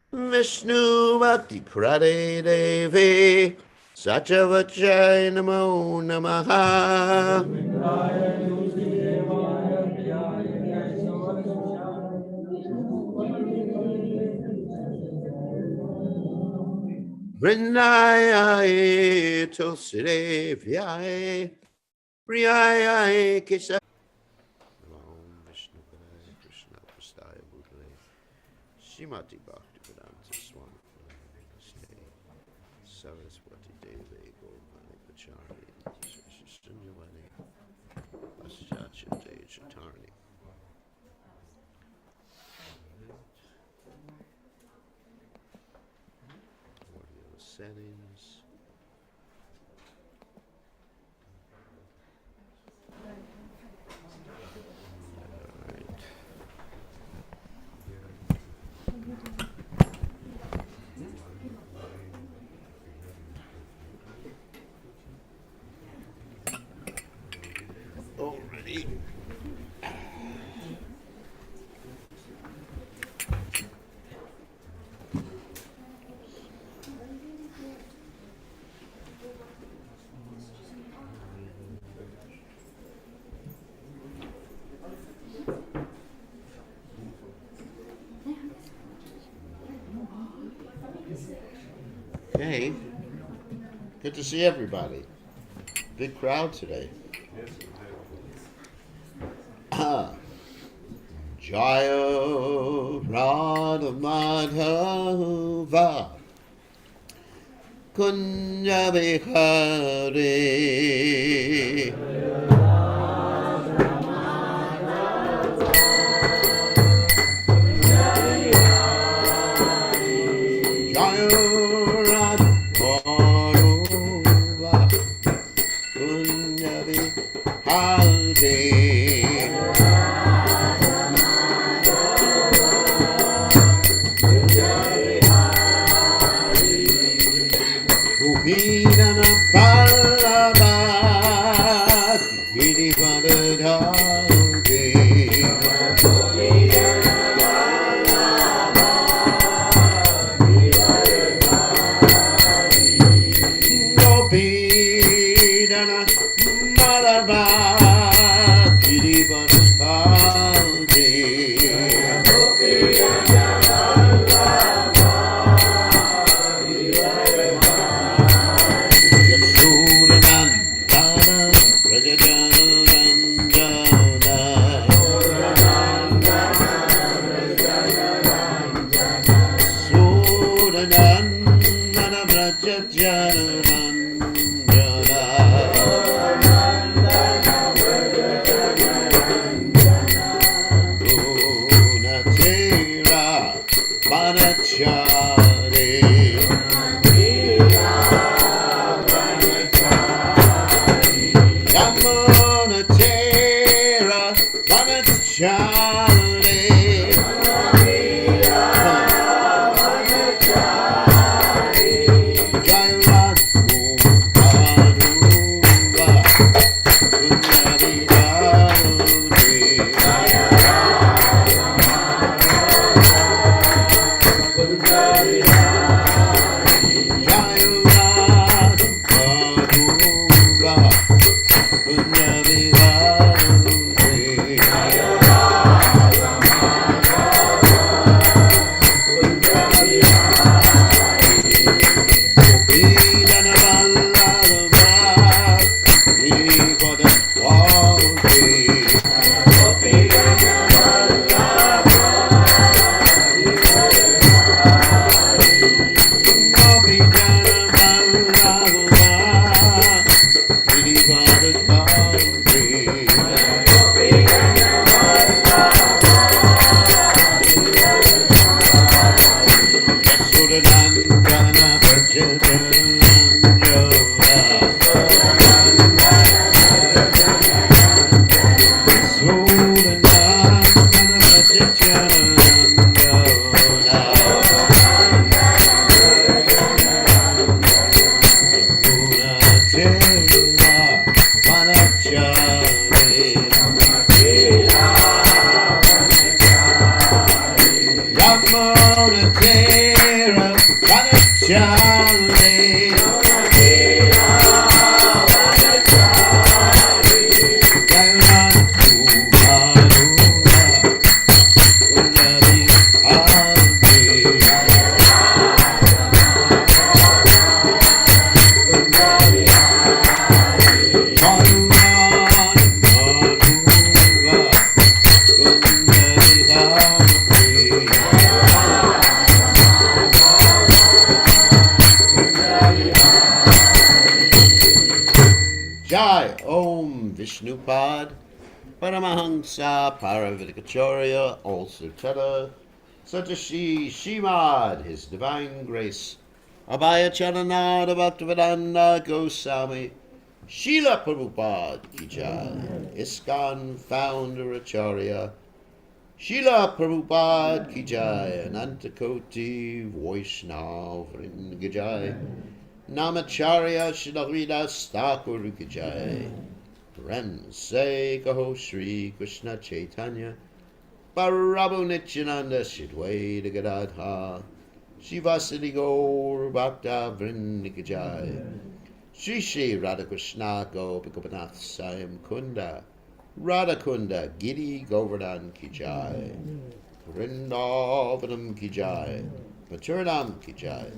Vishnu Bhakti Prade Devi Satchavachai Namo Namaha Vrindaya Tulsidevyaye Priyaya Kesha Om Vishnu Padaya Krishna Prastaya Bhutale Shrimati Bhaktivedanta Swami Saraswati Devi Govani Pachari Sunjavani Vaschacha Dechatarni. Audio settings. Already. Hey, good to see everybody. Big crowd today. Jaya Radha Madhava Kunja Bihari Jaya Radha Madhava Kunja Bihari Vidana Palava Giri Padadhaje Gopidana Malava Giri Padadhaje Jai Om Vishnupad Paramahamsa Paravidikacharya also Teta Satashi Shimad, His Divine Grace Abhaya Charanada Bhaktivedanta Goswami Srila Prabhupada Ki Jai, ISKCON Founder Acharya Srila Prabhupada Ki Jai, Anantakoti Vaishnav Vrinda Ki Jai, Namacharya Srila Haridas Thakur Ki Jai, Ramse Kaho Shri Krishna Chaitanya Prabhu Nityananda Shidwaita Gadadha Shivasati Gaur Bhakta Vrinda Ki Jai, Shri Shri Radhakrishna Gopikapanath Sayam Kunda Radhakunda Giri Govardhan Ki Jai, Vrindavanam Ki Jai, Maturanam Ki Jai,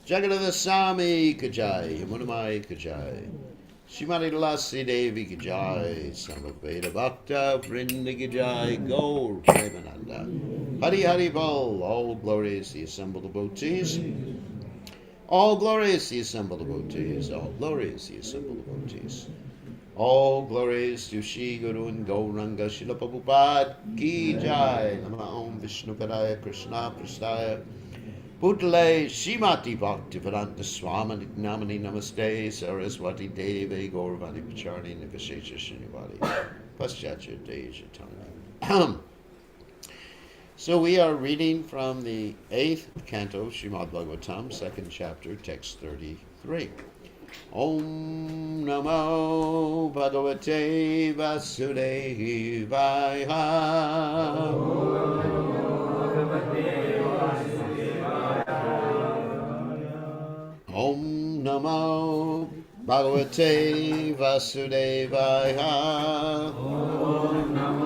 Jagadava Sami Ki Jai, Yamunamai Ki Jai, Shrimati Tulasi Devi Ki Jai, Samaveda Bhakta Vrinda Ki Jai, Gaur Premananda, Hari Hari Bol, all glories the assembled devotees, all glories the assembled devotees, all glories the assembled devotees. All glories to Shri Guru and Gauranga Srila Prabhupada Ki Jai. Nama Om Vishnu Padaya Krishna Prastaya Putale Shrimati Bhaktivedanta Swami Namani Namaste Saraswati Devi Gauravani Pacharni Nivashesha Srinivadi Paschatya Deja Tana. So we are reading from the 8th canto Srimad Bhagavatam, 2nd chapter, text 33. Om Namo Bhagavate Vasudevaya. Om Namo Bhagavate Vasudevaya. Om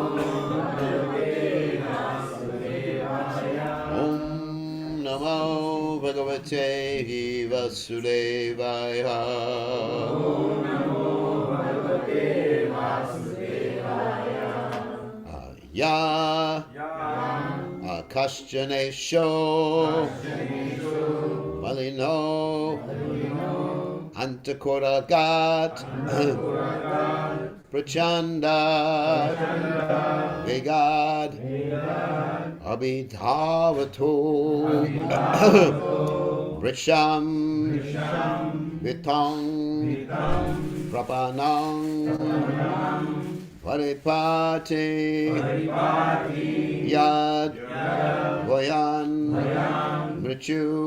Namo Bhagavate Vasudevaya. Ya Akashjanesho Malino Antakoragat Prachanda Vegad Abhidhavato Vrisham Vitang Prapanang Paripati Yad Vayan Mrityu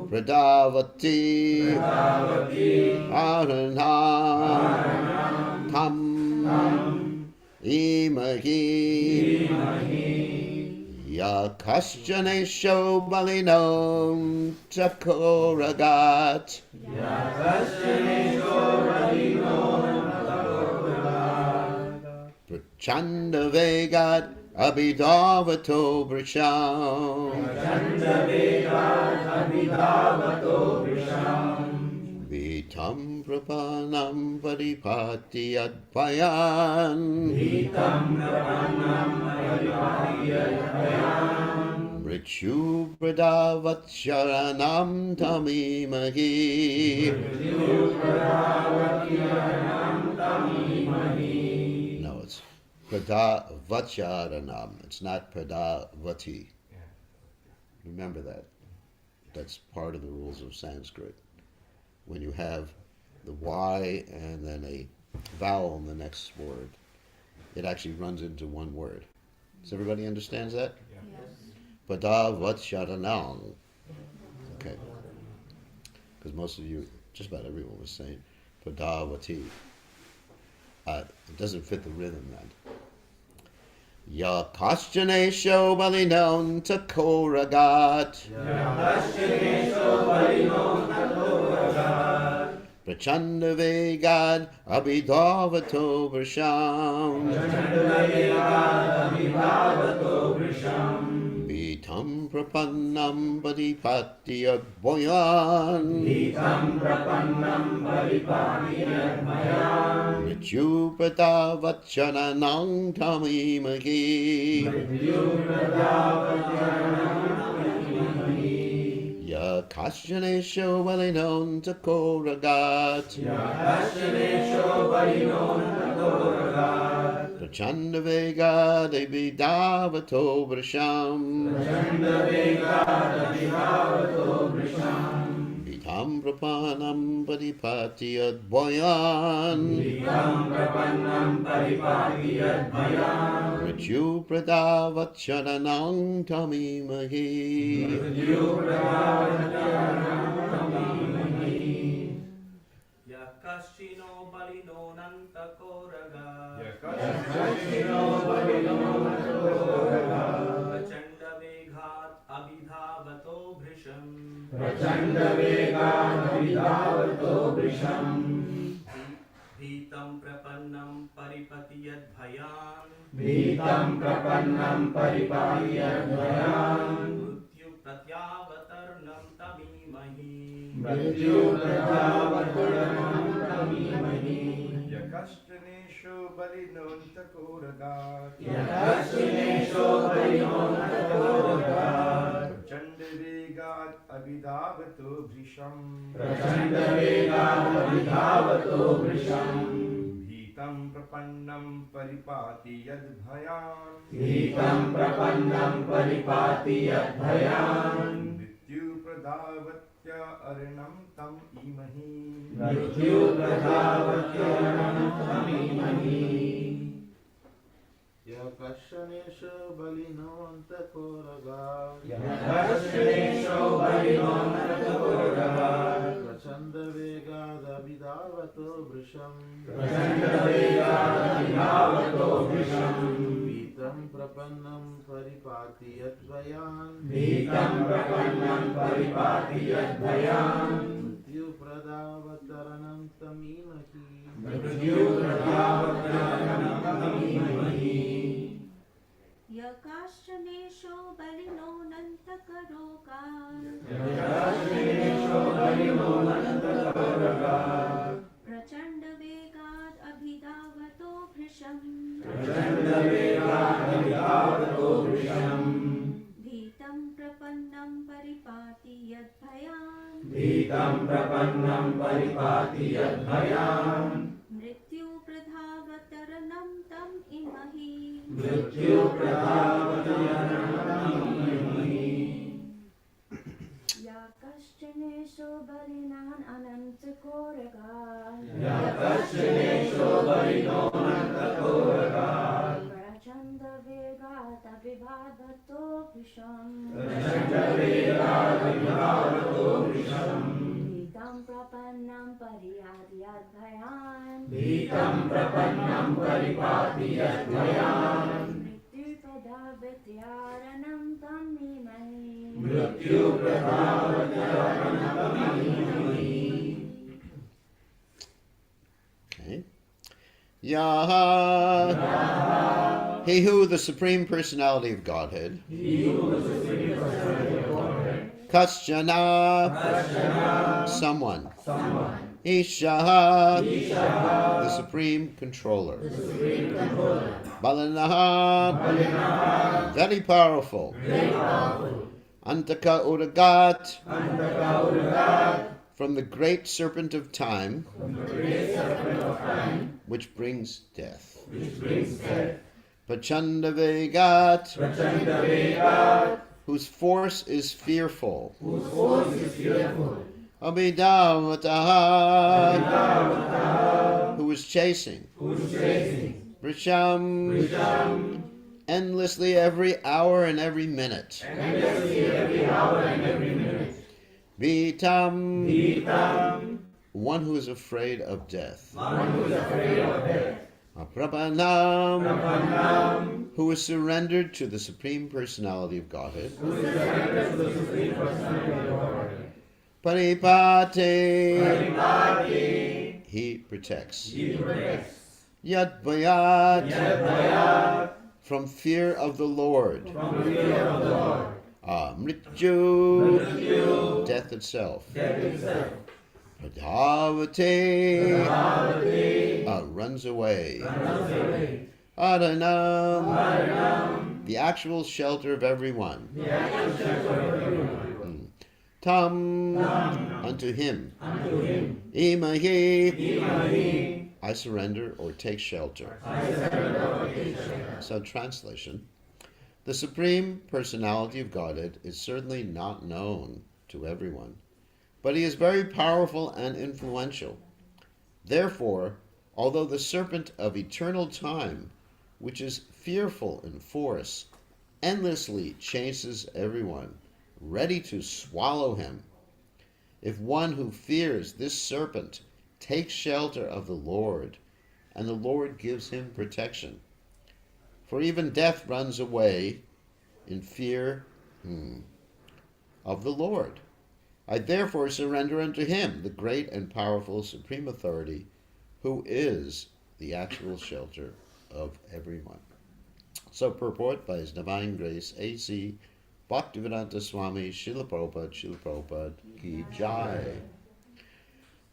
Pradavati Aranam Tam Imahi Yakashjanesho Balinam Chakoragat Prachanda Vegad Abhidhavato Vrisham Vitam Prapanam Paripati Advayan Mrityu Pradavatsharanam Tamimahi. No, it's Pradavacharanam. It's not Pradavati. Remember that. That's part of the rules of Sanskrit. When you have the Y and then a vowel in the next word, it actually runs into one word. Does everybody understand that? Pradavacharanam. Okay. Because most of you, just about everyone was saying Pradavati. It doesn't fit the rhythm then. Yakashjanesho Balinon Takoragat Prachanda Vegad Abhidhavato Vrisham Vitam Prapannam Padipati Advayan Mrityu Pradavacharanam Tamimahi. Yakashyanesho Valinon Takoragat. Yakashyanesho Valinon Takoragat. Prachanda Vega Devi Davato Vrisham. Prachanda Vega Devi Davato Vrisham. Vitam Prapanam Paripati Advayan. Vitam Prapanam Paripati Advayan. Mrityu Pradavacharanang Tamimahi. Mrityu Pradavacharanang Tamimahi. Yakashino Balino Nantakoraga. Yakashino Balino Nantakoraga. Prachanda Veghat Abhidhavato Bhrisham. Prachanda Veghat Abhidhavato Bhrisham. Bhitam Prapannam Paripatiyad Bhayan. Bhitam Prapannam Paripatiyad Bhayan. Mrityu Pratyavatarnam Tamimahi. Mrityu Pratyavatarnam Tamimahi. Yakashtanesho Balinon Takoragat. Yakashtanesho Balinon Takoragat. Prachanda Vegat Abhidhavato Vrisham. Prachanda Vegat Abhidhavato Vrisham. Bhitam Prapannam Paripati Yadbhayan. Bhitam Prapannam Paripati Yadbhayan. Mrityu Pradhavatya Arinam Tam Imahi. Mrityu Pradhavatyaranam Tamimahi. Yakashyanesho Balinon Takoragat. Yakashyanesho Balinon Takoragat. Prachanda Vegad Abhidhavato Vrisham. Prachanda Vegad Abhidhavato Vrisham. Vitam Prapannam Paripati Yadvayan. Bhitam Prapannam Paripati Yadbhayan. Mrityu Pradavataranam Tamimahi. Mrityu Pradavataranam Tamimahi. Yakashyanesho Balino Nantakarogat. Yakashyanesho Balino Nantakoragat. Prachanda Vegad Abhidhavato Bhrisham. Prachanda Vegad Abhidhavato Vrisham. Bhitam Prapannam Paripati Yadbhayan. Bhitam Prapannam Paripati Yadbhayan. Mrityu Pradhavataranam Tam Imahi. Mrityu Pradhavataranam Tamimahi. Yakashyanesho Balinan Anantakoragat. Yakashyanesho Balino Nantakoragat. Prachanda Vegad Abhidhavato Bhrisham. Prachanda Vegad Abhidhavato Vrisham. Bhitam Prapannam Paripati Yadbhayan. Bhitam Prapannam Paripati Yadbhayan. Mrityu Pradhavatyaranam Tamimahi. Mrityu Pradhavataranam Tamimahi. Okay. Yaha. He who the Supreme Personality of Godhead. He who is the Supreme Personality of Godhead. Kaschana. Prachana. Someone. Someone. Ishaha. Ishaha. The Supreme Controller. The Supreme Controller. Balanaha. Balinaha. Very powerful. Very powerful. Antaka Uragat. Antaka Uragat. From the great serpent of time. From the great serpent of time. Which brings death. Which brings death. Prachanda Vegat. Prachanda Vegat. Whose force is fearful. Whose force is fearful. Abhidavataha. Abhidavataha. Who is chasing. Who is chasing. Vrisham. Vrisham. Endlessly every hour and every minute. Endlessly every hour and every minute. Vitam. Vitam. One who is afraid of death. One who is afraid of death. Aprapanam. Prapanam. Who is surrendered to the Supreme Personality of Godhead. Who is surrendered to the Supreme Personality of Godhead. Paripati. Paripati. He protects. He protects. Yadbayat. Yadbayat. From fear of the Lord. From the fear of the Lord. Mrityu. Mrityu. Death itself. Death itself. Pradhavati. Pradhavati. Runs away. Runs away. Adanam. Adanam. The actual shelter of everyone. The actual shelter of everyone. Tam, Tam, unto him. unto him, Imahi, Imahi, I surrender or take shelter. I surrender or take shelter. So, translation. The Supreme Personality of Godhead is certainly not known to everyone, but he is very powerful and influential. Therefore, although the serpent of eternal time, which is fearful in force, endlessly chases everyone, ready to swallow him, if one who fears this serpent takes shelter of the Lord, and the Lord gives him protection, for even death runs away in fear of the Lord. I therefore surrender unto him, the great and powerful Supreme Authority, who is the actual shelter of everyone. So purport by His Divine Grace, A.C. Bhaktivedanta Swami Srila Prabhupada Ki Jai.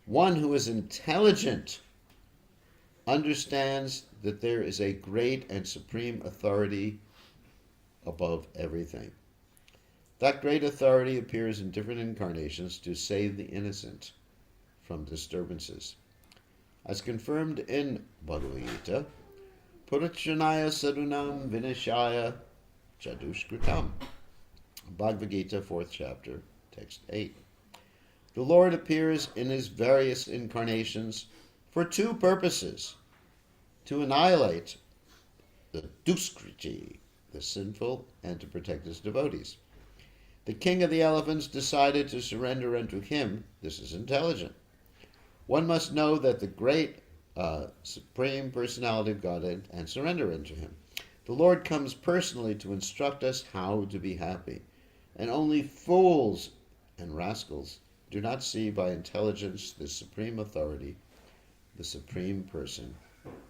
One who is intelligent understands that there is a great and supreme authority above everything. That great authority appears in different incarnations to save the innocent from disturbances. As confirmed in Bhagavad Gita, Purachanaya Sadunam Vinashaya Chadushkritam. Bhagavad Gita, 4th chapter, text 8. The Lord appears in his various incarnations for two purposes: to annihilate the duskriti, the sinful, and to protect his devotees. The king of the elephants decided to surrender unto him. This is intelligent. One must know that the great Supreme Personality of Godhead and surrender unto him. The Lord comes personally to instruct us how to be happy, and only fools and rascals do not see by intelligence the supreme authority, the supreme person.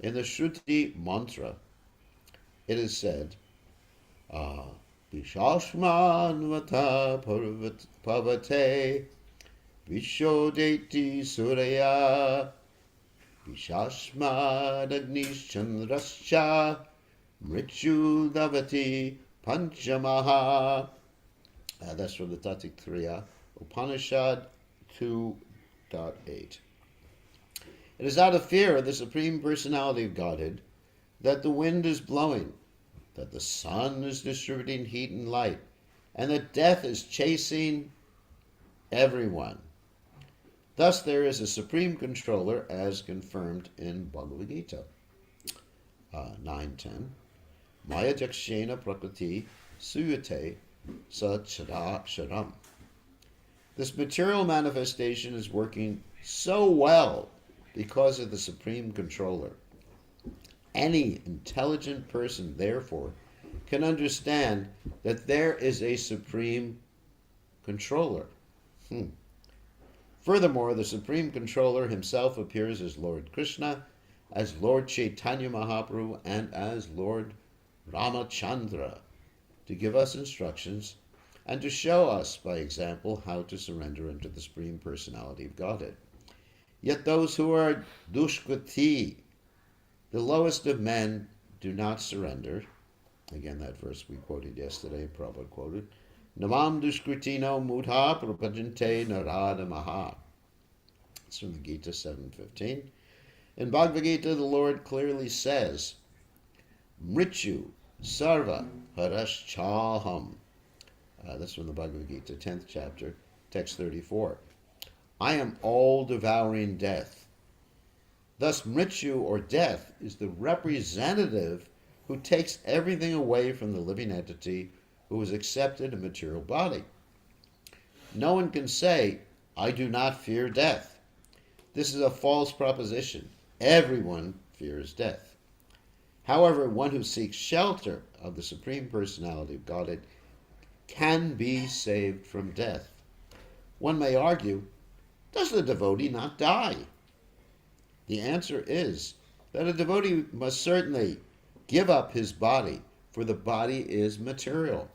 In the Shruti mantra, it is said, Vishashman vata pavate Vishodeti suraya Vishashmad agnishandrascha Mrityu davati panchamaha. That's from the Tatitriya Upanishad 2.8. It is out of fear of the Supreme Personality of Godhead that the wind is blowing, that the sun is distributing heat and light, and that death is chasing everyone. Thus there is a Supreme Controller, as confirmed in Bhagavad Gita 9.10. Maya jakshena prakriti suyate sa sharam. This material manifestation is working so well because of the Supreme Controller. Any intelligent person, therefore, can understand that there is a Supreme Controller. Furthermore, the Supreme Controller himself appears as Lord Krishna, as Lord Chaitanya Mahaprabhu, and as Lord Ramachandra to give us instructions and to show us by example how to surrender unto the Supreme Personality of Godhead. Yet those who are dushkriti, the lowest of men, do not surrender. Again, that verse we quoted yesterday, Prabhupada quoted. Namam dushkritino mudha prapajante narada maha. It's from the Gita 7.15. In Bhagavad Gita, the Lord clearly says, Mrityu sarva haraschaham. That's from the Bhagavad Gita, 10th chapter, text 34. I am all-devouring death. Thus, Mrityu, or death, is the representative who takes everything away from the living entity who has accepted a material body. No one can say, I do not fear death. This is a false proposition. Everyone fears death. However, one who seeks shelter of the Supreme Personality of Godhead can be saved from death. One may argue, does the devotee not die? The answer is that a devotee must certainly give up his body, for the body is material.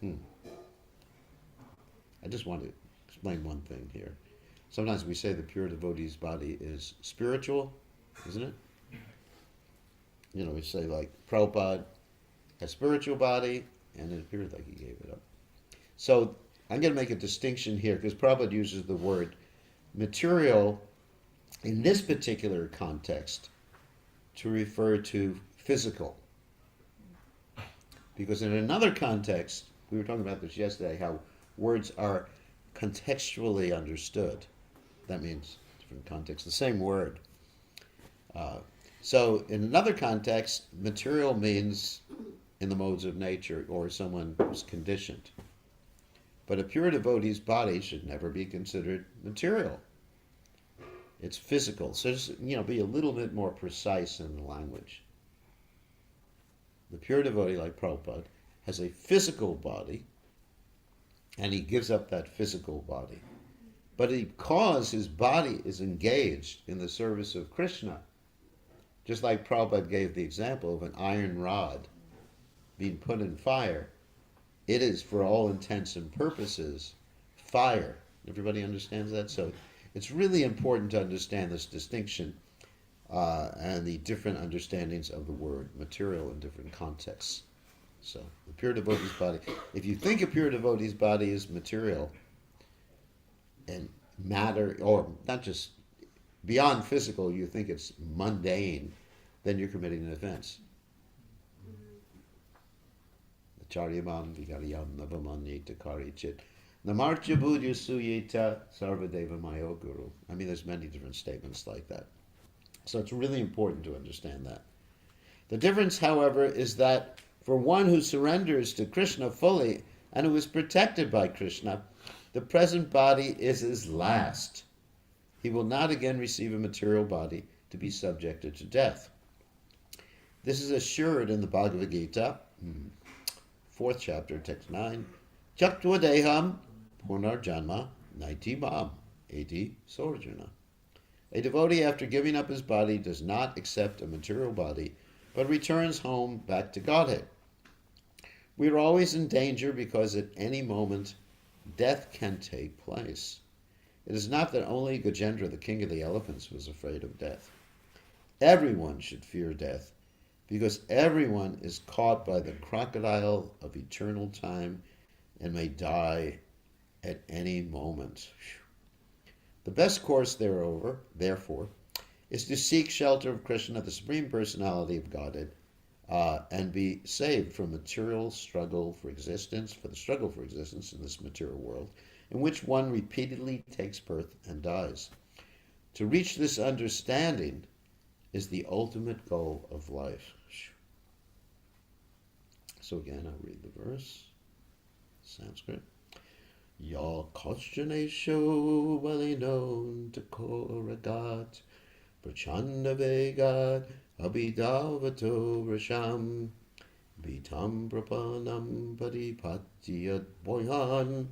I just want to explain one thing here. Sometimes we say the pure devotee's body is spiritual, isn't it? You know, we say like Prabhupada has spiritual body, and it appears like he gave it up. So I'm going to make a distinction here because Prabhupada uses the word material in this particular context to refer to physical. Because in another context, we were talking about this yesterday, how words are contextually understood. That means different context, the same word. So in another context, material means in the modes of nature or someone who's conditioned. But a pure devotee's body should never be considered material. It's physical. So just, be a little bit more precise in the language. The pure devotee, like Prabhupada, has a physical body, and he gives up that physical body. But because his body is engaged in the service of Krishna, just like Prabhupada gave the example of an iron rod being put in fire, it is, for all intents and purposes, fire. Everybody understands that? So it's really important to understand this distinction and the different understandings of the word material in different contexts. So the pure devotee's body, if you think a pure devotee's body is material and matter, or not just beyond physical, you think it's mundane, then you're committing an offense. Charyamam vigaryam navamanyeta karichit namartya buddhya suyeta sarvadeva mayo guru. I mean, there's many different statements like that. So it's really important to understand that. The difference, however, is that for one who surrenders to Krishna fully and who is protected by Krishna, the present body is his last. He will not again receive a material body to be subjected to death. This is assured in the Bhagavad Gita, 4th chapter, text 9. Chaktva deham punar janma naiti mam eti sorjana. A devotee, after giving up his body, does not accept a material body, but returns home back to Godhead. We are always in danger because at any moment death can take place. It is not that only Gajendra, the king of the elephants, was afraid of death. Everyone should fear death, because everyone is caught by the crocodile of eternal time and may die at any moment. The best course, therefore, is to seek shelter of Krishna, the Supreme Personality of Godhead, and be saved from material struggle for existence, for the struggle for existence in this material world, in which one repeatedly takes birth and dies. To reach this understanding is the ultimate goal of life. So again, I'll read the verse. Sanskrit. Ya kostjanesho valinon takoragat prachanda vegat abhidavato vrasham vitam prapanam padipatyat boyan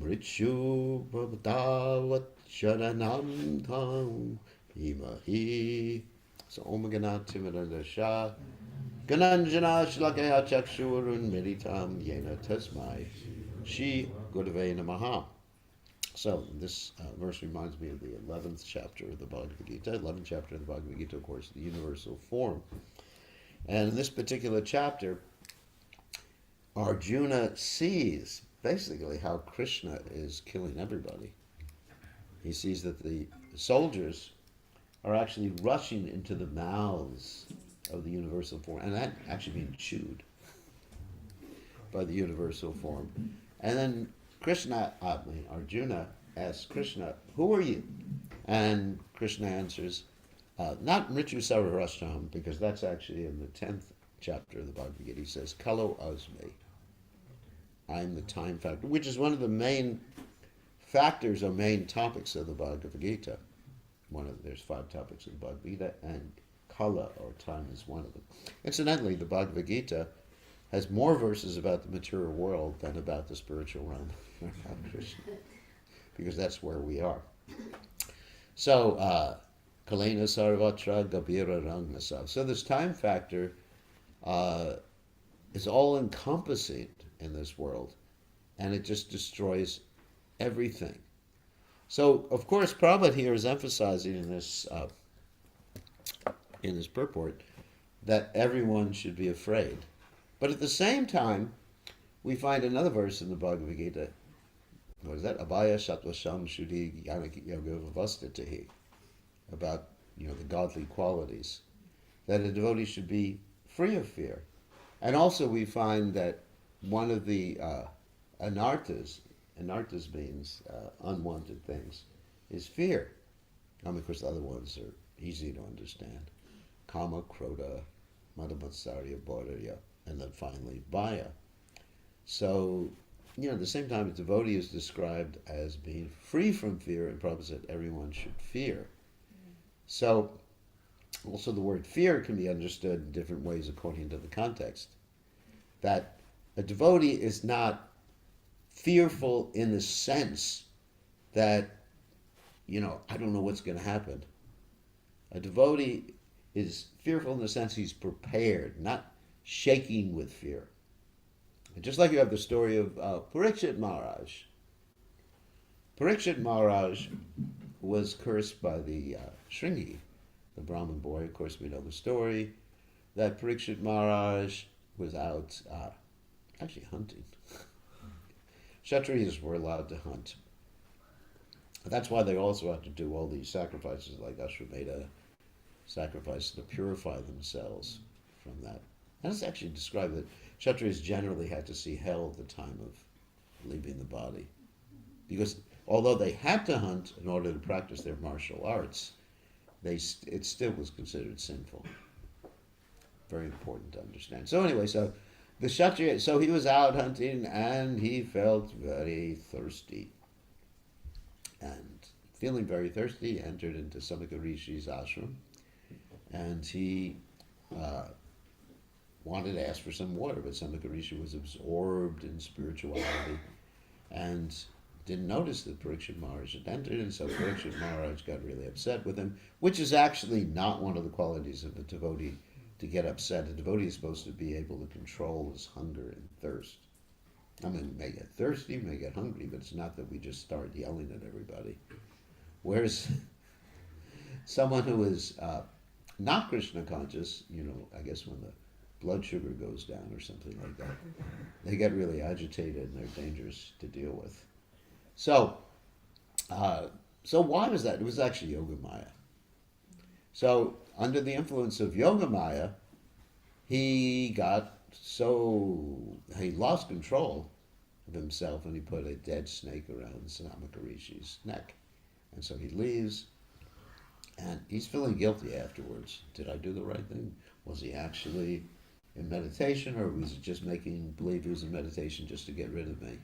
mritshu bhavatavat sharanam tham imahi. So Om Ganat Timadandasha Gananjana Shlakaya Chakshurun Meditam Yena Tasmai Shi Gurave Namaha. So this verse reminds me of the 11th chapter of the Bhagavad Gita. 11th chapter of the Bhagavad Gita, of course, the universal form. And in this particular chapter, Arjuna sees basically how Krishna is killing everybody. He sees that the soldiers are actually rushing into the mouths of the universal form, and that actually being chewed by the universal form. And then Arjuna asks Krishna, "Who are you?" And Krishna answers, not Mritu Sarvarasham, because that's actually in the 10th chapter of the Bhagavad Gita. He says, Kalo Asmi. I'm the time factor, which is one of the main factors or main topics of the Bhagavad Gita. There's 5 topics of the Bhagavad Gita, and Kala, or time, is one of them. Incidentally, the Bhagavad Gita has more verses about the material world than about the spiritual realm, about Krishna, because that's where we are. So, Kalena Sarvatra Gabira Rangnasa. So this time factor is all-encompassing in this world, and it just destroys everything. So, of course, Prabhupada here is emphasizing in this purport that everyone should be afraid. But at the same time, we find another verse in the Bhagavad Gita what is that? Abhaya Sattva Sam Shuddhi Jnana Yoga Vavastatahi. About, the godly qualities. That a devotee should be free of fear. And also we find that one of the anarthas means unwanted things, is fear. Of course, the other ones are easy to understand. Kama, Krodha, Madhamatsarya, Bodhaya, and then finally Bhaya. So, at the same time, a devotee is described as being free from fear, and Prabhupada said everyone should fear. So, also the word fear can be understood in different ways according to the context. That a devotee is not fearful in the sense that, I don't know what's going to happen. A devotee is fearful in the sense he's prepared, not shaking with fear. And just like you have the story of Parikshit Maharaj. Parikshit Maharaj was cursed by the Shringi, the Brahmin boy. Of course, we know the story that Parikshit Maharaj was out actually hunting. Kshatriyas were allowed to hunt. That's why they also had to do all these sacrifices, like Ashwamedha sacrifice, to purify themselves from that. And it's actually described that Kshatriyas generally had to see hell at the time of leaving the body. Because although they had to hunt in order to practice their martial arts, it still was considered sinful. Very important to understand. So anyway, so the Kshatriya, so he was out hunting and he felt very thirsty. And feeling very thirsty, he entered into Samika Rishi's ashram, and he wanted to ask for some water, but Samika Rishi was absorbed in spirituality and didn't notice that Parikshit Maharaj had entered, and so Parikshit Maharaj got really upset with him, which is actually not one of the qualities of a devotee, to get upset. A devotee is supposed to be able to control his hunger and thirst. I mean, you may get thirsty, you may get hungry, but it's not that we just start yelling at everybody. Whereas someone who is not Krishna conscious, I guess when the blood sugar goes down or something like that, they get really agitated and they're dangerous to deal with. So why was that? It was actually Yogamaya. So under the influence of Yogamaya, he lost control of himself, and he put a dead snake around Samika Rishi's neck. And so he leaves, and he's feeling guilty afterwards. Did I do the right thing? Was he actually in meditation, or was he just making believe he was in meditation just to get rid of me?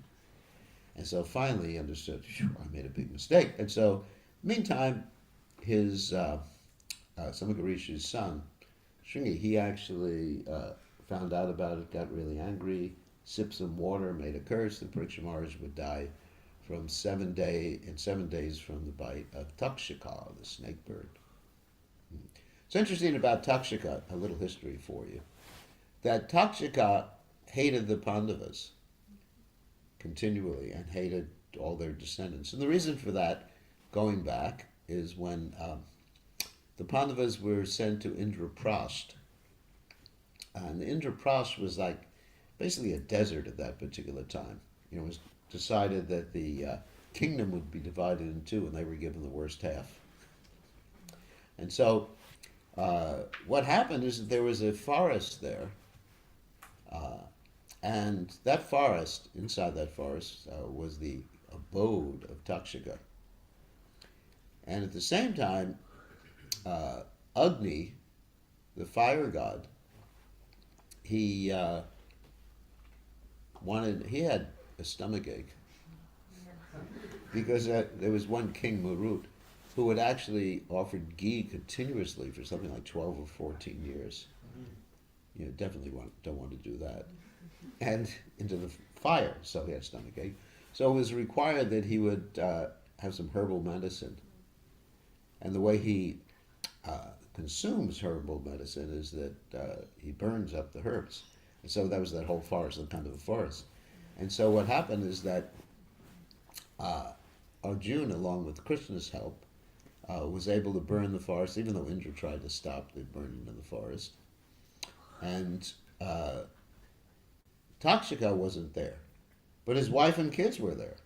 And so finally he understood, I made a big mistake. And so, meantime, his Samika Rishi's son, Shringi, he actually found out about it, got really angry, sipped some water, made a curse that Parikshit Maharaj would die from 7 days from the bite of Takshika, the snake bird. It's interesting about Takshika, a little history for you, that Takshika hated the Pandavas continually and hated all their descendants. And the reason for that, going back, is when the Pandavas were sent to Indraprasth. And Indraprasth was like basically a desert at that particular time. It was decided that the kingdom would be divided in two, and they were given the worst half. And so what happened is that there was a forest there, and that forest, inside that forest, was the abode of Takshika. And at the same time, Agni, the fire god, he had a stomach ache because there was one king, Marut, who had actually offered ghee continuously for something like 12 or 14 years. Definitely don't want to do that. And into the fire, so he had stomach ache. So it was required that he would have some herbal medicine. And the way he consumes herbal medicine is that he burns up the herbs. And so that was that whole forest, the kind of a forest. And so what happened is that Arjuna, along with Krishna's help, was able to burn the forest, even though Indra tried to stop the burning of the forest. And Takshika wasn't there, but his wife and kids were there.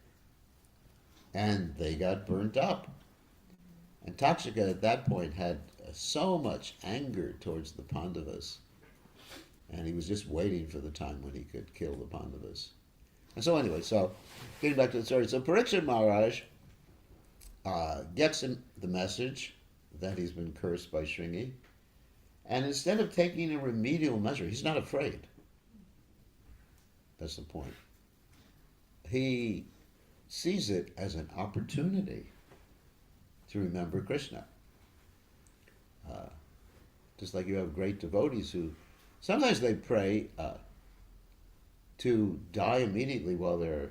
and they got burnt up. And Takshaka at that point had so much anger towards the Pandavas, and he was just waiting for the time when he could kill the Pandavas. And so anyway, so getting back to the story, so Parikshit Maharaj gets him the message that he's been cursed by Shringi, and instead of taking a remedial measure, he's not afraid. That's the point. He sees it as an opportunity to remember Krishna. Just like you have great devotees who sometimes they pray to die immediately while they're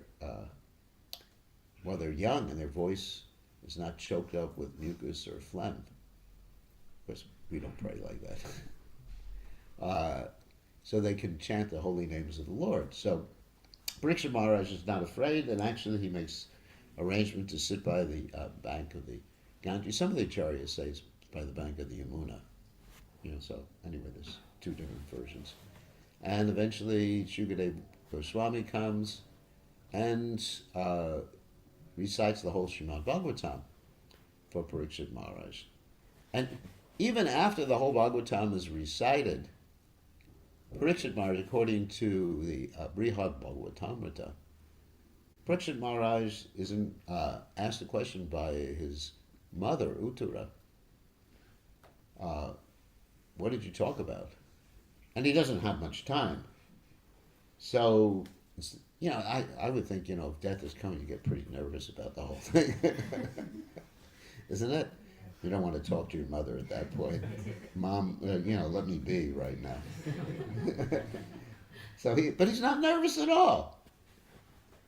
young and their voice is not choked up with mucus or phlegm. Of course, we don't pray like that. So they can chant the holy names of the Lord. So Parikshit Maharaj is not afraid, and actually he makes arrangement to sit by the bank of the Ganges. Some of the acharyas say it's by the bank of the Yamuna. So anyway, there's two different versions. And eventually Shukadev Goswami comes and recites the whole Srimad Bhagavatam for Parikshit Maharaj. And even after the whole Bhagavatam is recited, Parikshit Maharaj, according to the Brihad Bhagavatamrita, Parikshit Maharaj is asked a question by his mother, Uttara. What did you talk about? And he doesn't have much time. So, I would think, if death is coming, you get pretty nervous about the whole thing. Isn't it? You don't want to talk to your mother at that point. Mom, let me be right now. But he's not nervous at all.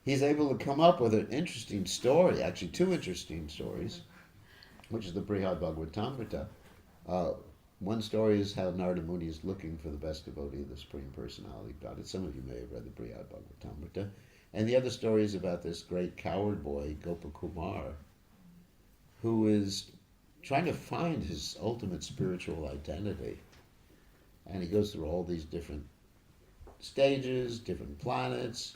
He's able to come up with an interesting story, actually two interesting stories, which is the Brihad Bhagavatamrita. One story is how Narada Muni is looking for the best devotee of the Supreme Personality of God. Some of you may have read the Brihad Bhagavatamrita. And the other story is about this great coward boy, Gopakumar, who is trying to find his ultimate spiritual identity. And he goes through all these different stages, different planets,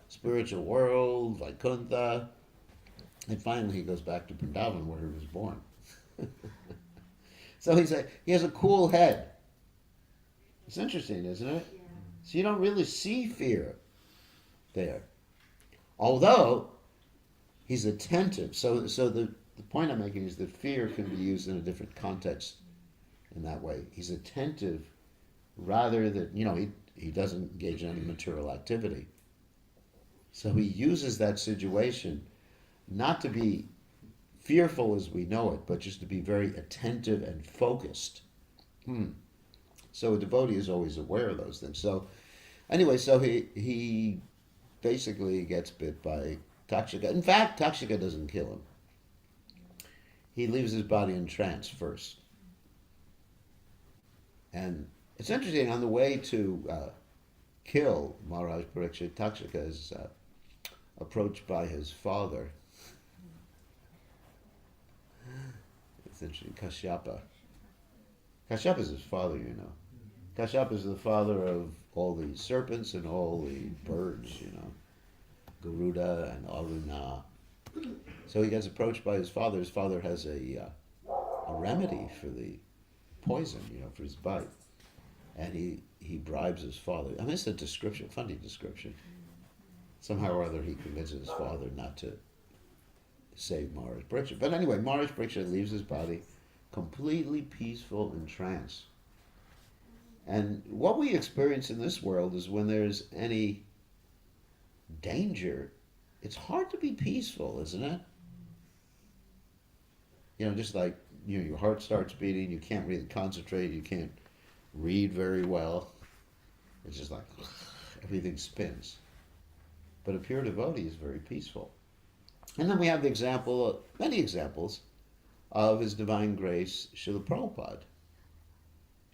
spiritual world, Vaikuntha, and finally he goes back to Vrindavan where he was born. So he has a cool head. It's interesting, isn't it? Yeah. So you don't really see fear there. Although he's attentive. So the point I'm making is that fear can be used in a different context in that way. He's attentive rather than, he doesn't engage in any material activity. So he uses that situation not to be fearful as we know it, but just to be very attentive and focused. So a devotee is always aware of those things. So anyway, so he basically gets bit by Takshaka. In fact, Takshaka doesn't kill him. He leaves his body in trance first. And it's interesting, on the way to kill Maharaj Parikshit, Takshaka is approached by his father. It's interesting, Kashyapa. Kashyapa is his father, Kashyapa is the father of all the serpents and all the birds, Garuda and Aruna. So he gets approached by his father. His father has a remedy for the poison, for his bite. And he bribes his father. I mean, it's a description, funny description. Somehow or other he convinces his father not to save Maharaj Parikshit. But anyway, Maharaj Parikshit leaves his body completely peaceful in trance. And what we experience in this world is when there's any danger, it's hard to be peaceful, isn't it? Just like, your heart starts beating, you can't really concentrate, you can't read very well. It's just like, everything spins. But a pure devotee is very peaceful. And then we have many examples of His Divine Grace, Srila Prabhupada.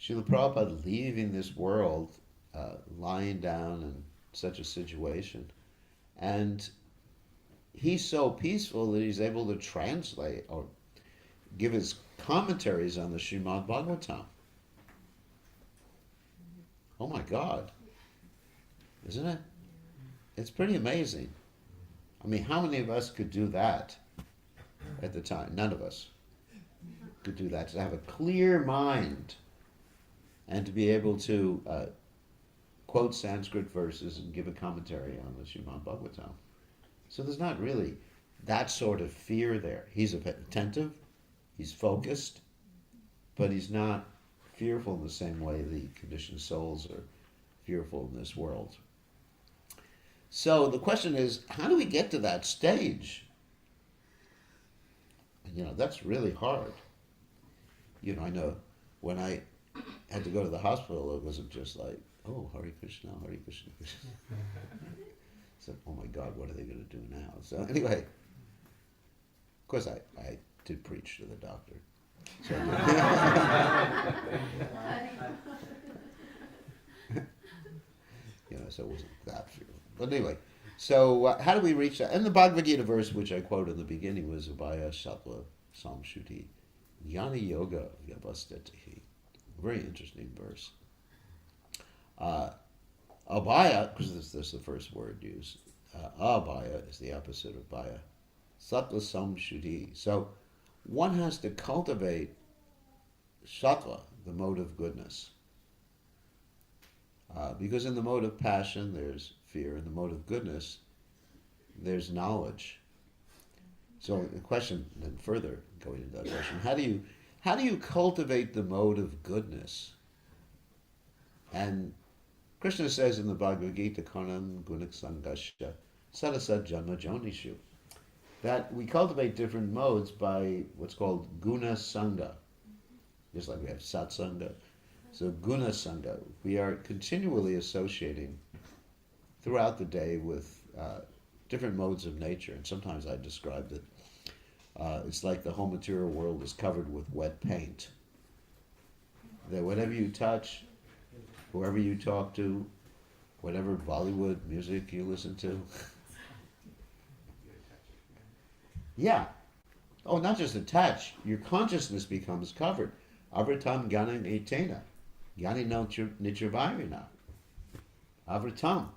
Srila Prabhupada leaving this world, lying down in such a situation. And he's so peaceful that he's able to translate or give his commentaries on the Srimad Bhagavatam. Oh my God. Isn't it? It's pretty amazing. I mean, how many of us could do that at the time? None of us could do that. To have a clear mind and to be able to quote Sanskrit verses and give a commentary on the Srimad Bhagavatam. So there's not really that sort of fear there. He's attentive, he's focused, but he's not fearful in the same way the conditioned souls are fearful in this world. So the question is, how do we get to that stage? That's really hard. I know when I had to go to the hospital, it wasn't just like, oh, Hare Krishna, Hare Krishna, Krishna. So, oh my God, what are they going to do now? So anyway, of course I did preach to the doctor. So, so it wasn't that fearful. But anyway, so how do we reach that? And the Bhagavad Gita verse, which I quoted in the beginning, was Abhaya Sattva Samshuti Jnana Yoga Vyavastatihi. Very interesting verse. Abhaya, because this is the first word used. Abhaya is the opposite of Bhaya. Sattva Samshuti. So one has to cultivate sattva, the mode of goodness. Because in the mode of passion, there's fear. In the mode of goodness, there's knowledge. So the question, then further going into that question, how do you cultivate the mode of goodness? And Krishna says in the Bhagavad Gita, Karnam Gunak Sangasya Sadasat Janma Jonishu, that we cultivate different modes by what's called Guna Sangha. Just like we have Satsanga. So Guna Sangha, we are continually associating throughout the day with different modes of nature. And sometimes I describe it, it's like the whole material world is covered with wet paint. That whatever you touch, whoever you talk to, whatever Bollywood music you listen to. Yeah. Oh, not just a touch. Your consciousness becomes covered. Avritam Gyanam Etena. Gyani no Nichirvairina. Avritam.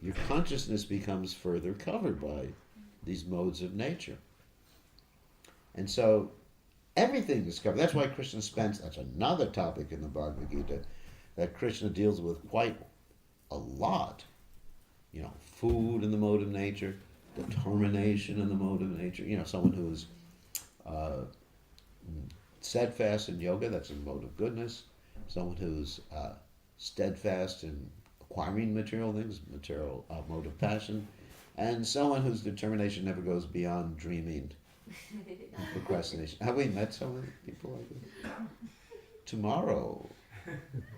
Your consciousness becomes further covered by these modes of nature. And so everything is covered. That's why Krishna spends, that's another topic in the Bhagavad Gita that Krishna deals with quite a lot. Food in the mode of nature, determination in the mode of nature. Someone who's steadfast in yoga, that's a mode of goodness. Someone who's steadfast in acquiring material things, mode of passion. And someone whose determination never goes beyond dreaming, procrastination. Have we met so many people like this? Tomorrow,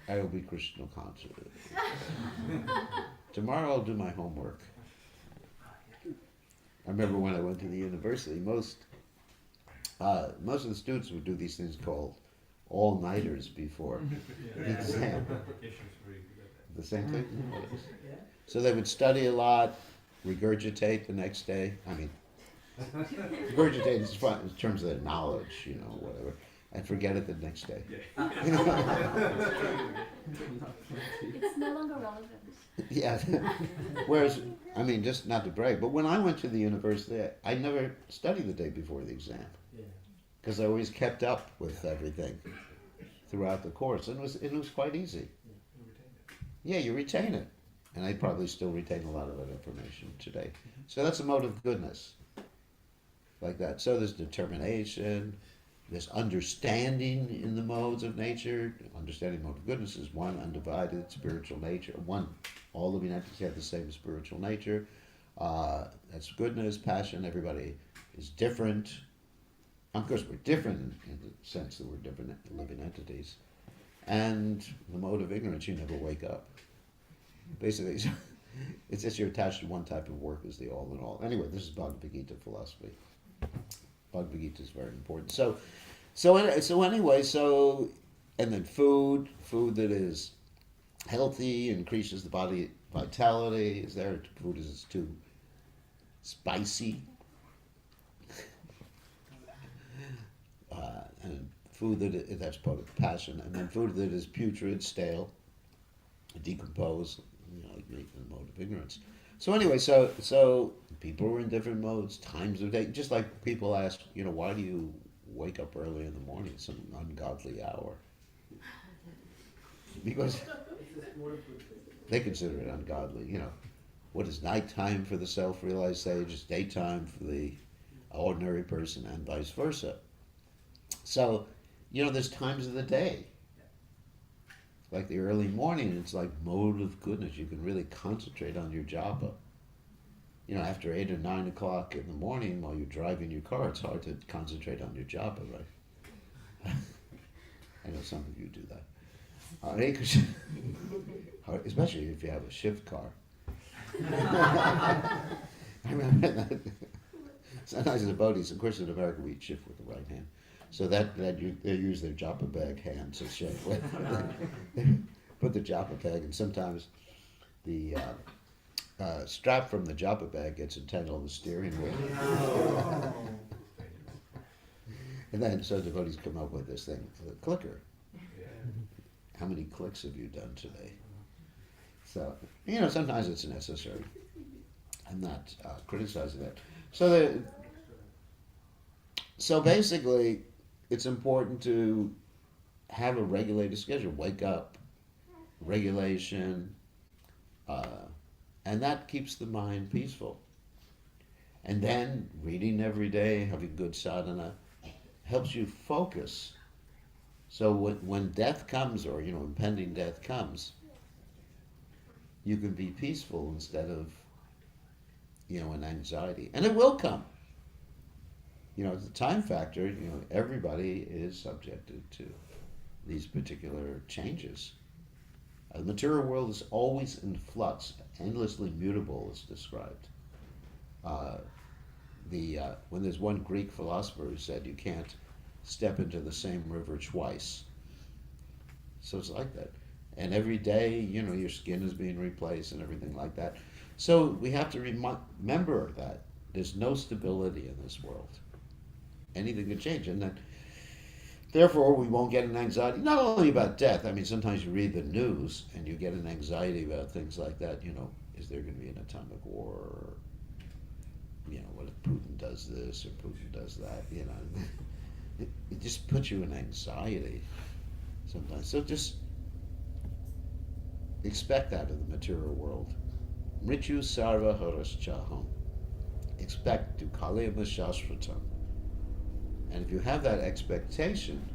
I will be Krishna conscious. Tomorrow I'll do my homework. I remember when I went to the university, most of the students would do these things called all-nighters before the exam. The same thing? So they would study a lot, regurgitate the next day. I mean, regurgitate is fun in terms of their knowledge, whatever, and forget it the next day. It's no longer relevant. Yeah. Whereas, I mean, just not to brag, but when I went to the university, I never studied the day before the exam. Because I always kept up with everything throughout the course. And it was quite easy. Yeah, you retain it. And I probably still retain a lot of that information today. So that's a mode of goodness. Like that. So there's determination, there's understanding in the modes of nature. Understanding mode of goodness is one undivided spiritual nature. All living entities have the same spiritual nature. That's goodness, passion. Everybody is different. Of course, we're different in the sense that we're different living entities. And the mode of ignorance, you never wake up. Basically, it's just you're attached to one type of work as the all in all. Anyway, this is Bhagavad Gita philosophy. Bhagavad Gita is very important. And then food that is healthy, increases the body vitality. Is there food is too spicy? And food that's part of passion, and then food that is putrid, stale, decomposed, like meat in the mode of ignorance. So anyway, so people are in different modes, times of day. Just like people ask, why do you wake up early in the morning? It's an ungodly hour. Because they consider it ungodly. What is nighttime for the self-realized sage is daytime for the ordinary person, and vice versa. So, there's times of the day. Like the early morning, it's like mode of goodness. You can really concentrate on your japa. After 8 or 9 o'clock in the morning while you're driving your car, it's hard to concentrate on your japa, right? I know some of you do that. Hare Krishna. Especially if you have a shift car. I remember that. Sometimes the devotees, of course in America we shift with the right hand. So they use their japa bag hands to shift with. They put the japa bag, and sometimes the strap from the japa bag gets entangled in the steering wheel. And then so devotees come up with this thing, the clicker. How many clicks have you done today? So, sometimes it's necessary. I'm not criticizing that. So basically, it's important to have a regulated schedule. Wake up, regulation, and that keeps the mind peaceful. And then reading every day, having good sadhana, helps you focus. So when death comes, or impending death comes, you can be peaceful instead of in anxiety. And it will come. The time factor, everybody is subjected to these particular changes. The material world is always in flux, endlessly mutable, it's described. When there's one Greek philosopher who said you can't step into the same river twice. So it's like that. And every day, your skin is being replaced and everything like that. So we have to remember that there's no stability in this world. Anything can change. And then, therefore, we won't get an anxiety, not only about death. I mean, sometimes you read the news and you get an anxiety about things like that. Is there going to be an atomic war? Or, what if Putin does this or Putin does that? It just puts you in anxiety sometimes. So just expect that in the material world. Mrityu sarva haraschaham. Expect to kalyama shashvatam. And if you have that expectation,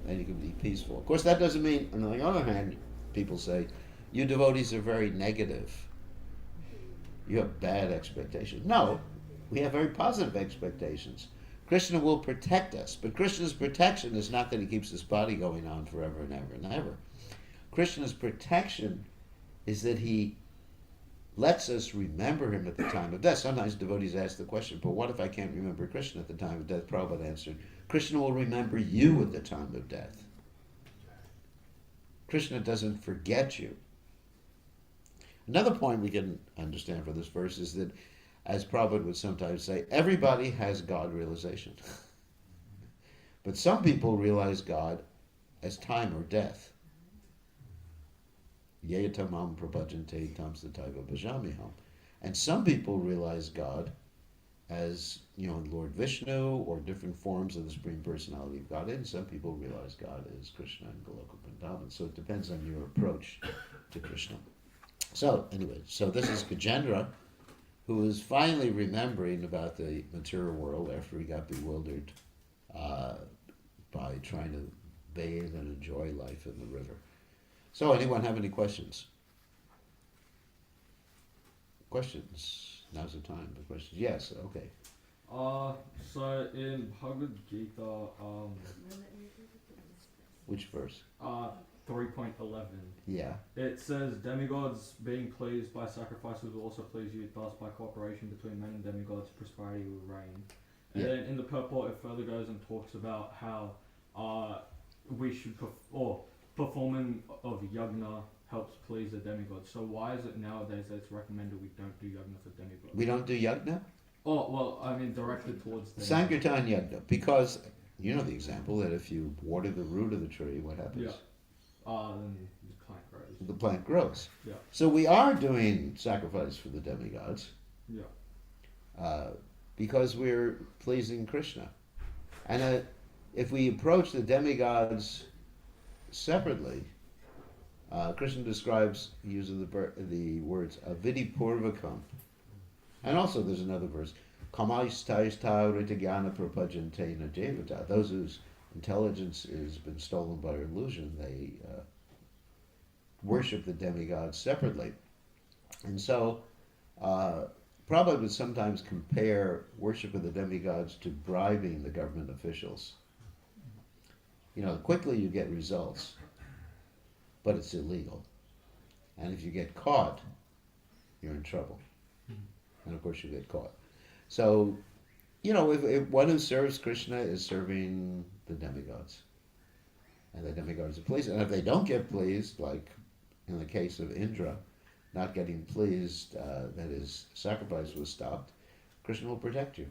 then you can be peaceful. Of course, that doesn't mean, on the other hand, people say, you devotees are very negative. You have bad expectations. No, we have very positive expectations. Krishna will protect us, but Krishna's protection is not that he keeps this body going on forever and ever and ever. Krishna's protection is that he lets us remember him at the time of death. Sometimes devotees ask the question, but what if I can't remember Krishna at the time of death? Prabhupada answered, Krishna will remember you at the time of death. Krishna doesn't forget you. Another point we can understand from this verse is that, as Prabhupada would sometimes say, everybody has God realization. But some people realize God as time or death. Yeyatamam prabhajante tamstataiva bhajamiham. And some people realize God as, Lord Vishnu or different forms of the Supreme Personality of Godhead, and some people realize God as Krishna and Goloka Vrindavan. So it depends on your approach to Krishna. So, anyway, this is Gajendra, who is finally remembering about the material world after he got bewildered by trying to bathe and enjoy life in the river. So, anyone have any questions? Questions? Now's the time for questions. Yes, okay. So in Bhagavad Gita, Which verse? 3.11. Yeah. It says, demigods being pleased by sacrifices will also please you, thus by cooperation between men and demigods, prosperity will reign. And then in the purport it further goes and talks about how we should, performing of yagna helps please the demigods. So why is it nowadays that it's recommended we don't do yagna for demigods? We don't do yagna? Oh, well, I mean directed towards the Sankirtan yagna, because you know the example that if you water the root of the tree, what happens? Yeah. then the plant grows. the plant grows. Yeah. So we are doing sacrifice for the demigods Yeah. because we're pleasing Krishna. And if we approach the demigods separately, Krishna describes, he uses the words avidi purvakam. And also there's another verse, kamaistaistau ritagyana prapajantena devata. Those whose intelligence has been stolen by illusion, they worship the demigods separately. And so Prabhupada would sometimes compare worship of the demigods to bribing the government officials. You know, quickly you get results, but it's illegal. And if you get caught, you're in trouble. And of course you get caught. So, you know, if one who serves Krishna is serving the demigods. And the demigods are pleased. And if they don't get pleased, like in the case of Indra, not getting pleased that his sacrifice was stopped, Krishna will protect you.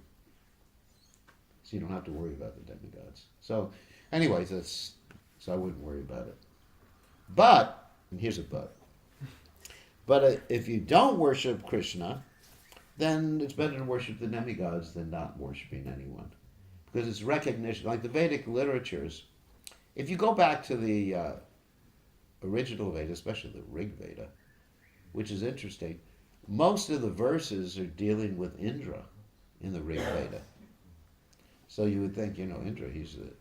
So you don't have to worry about the demigods. So, anyways, so I wouldn't worry about it. But, and here's a but if you don't worship Krishna, then it's better to worship the demigods than not worshiping anyone. Because it's recognition, like the Vedic literatures, if you go back to the original Veda, especially the Rig Veda, which is interesting, most of the verses are dealing with Indra in the Rig Veda. So you would think, you know, Indra, he's the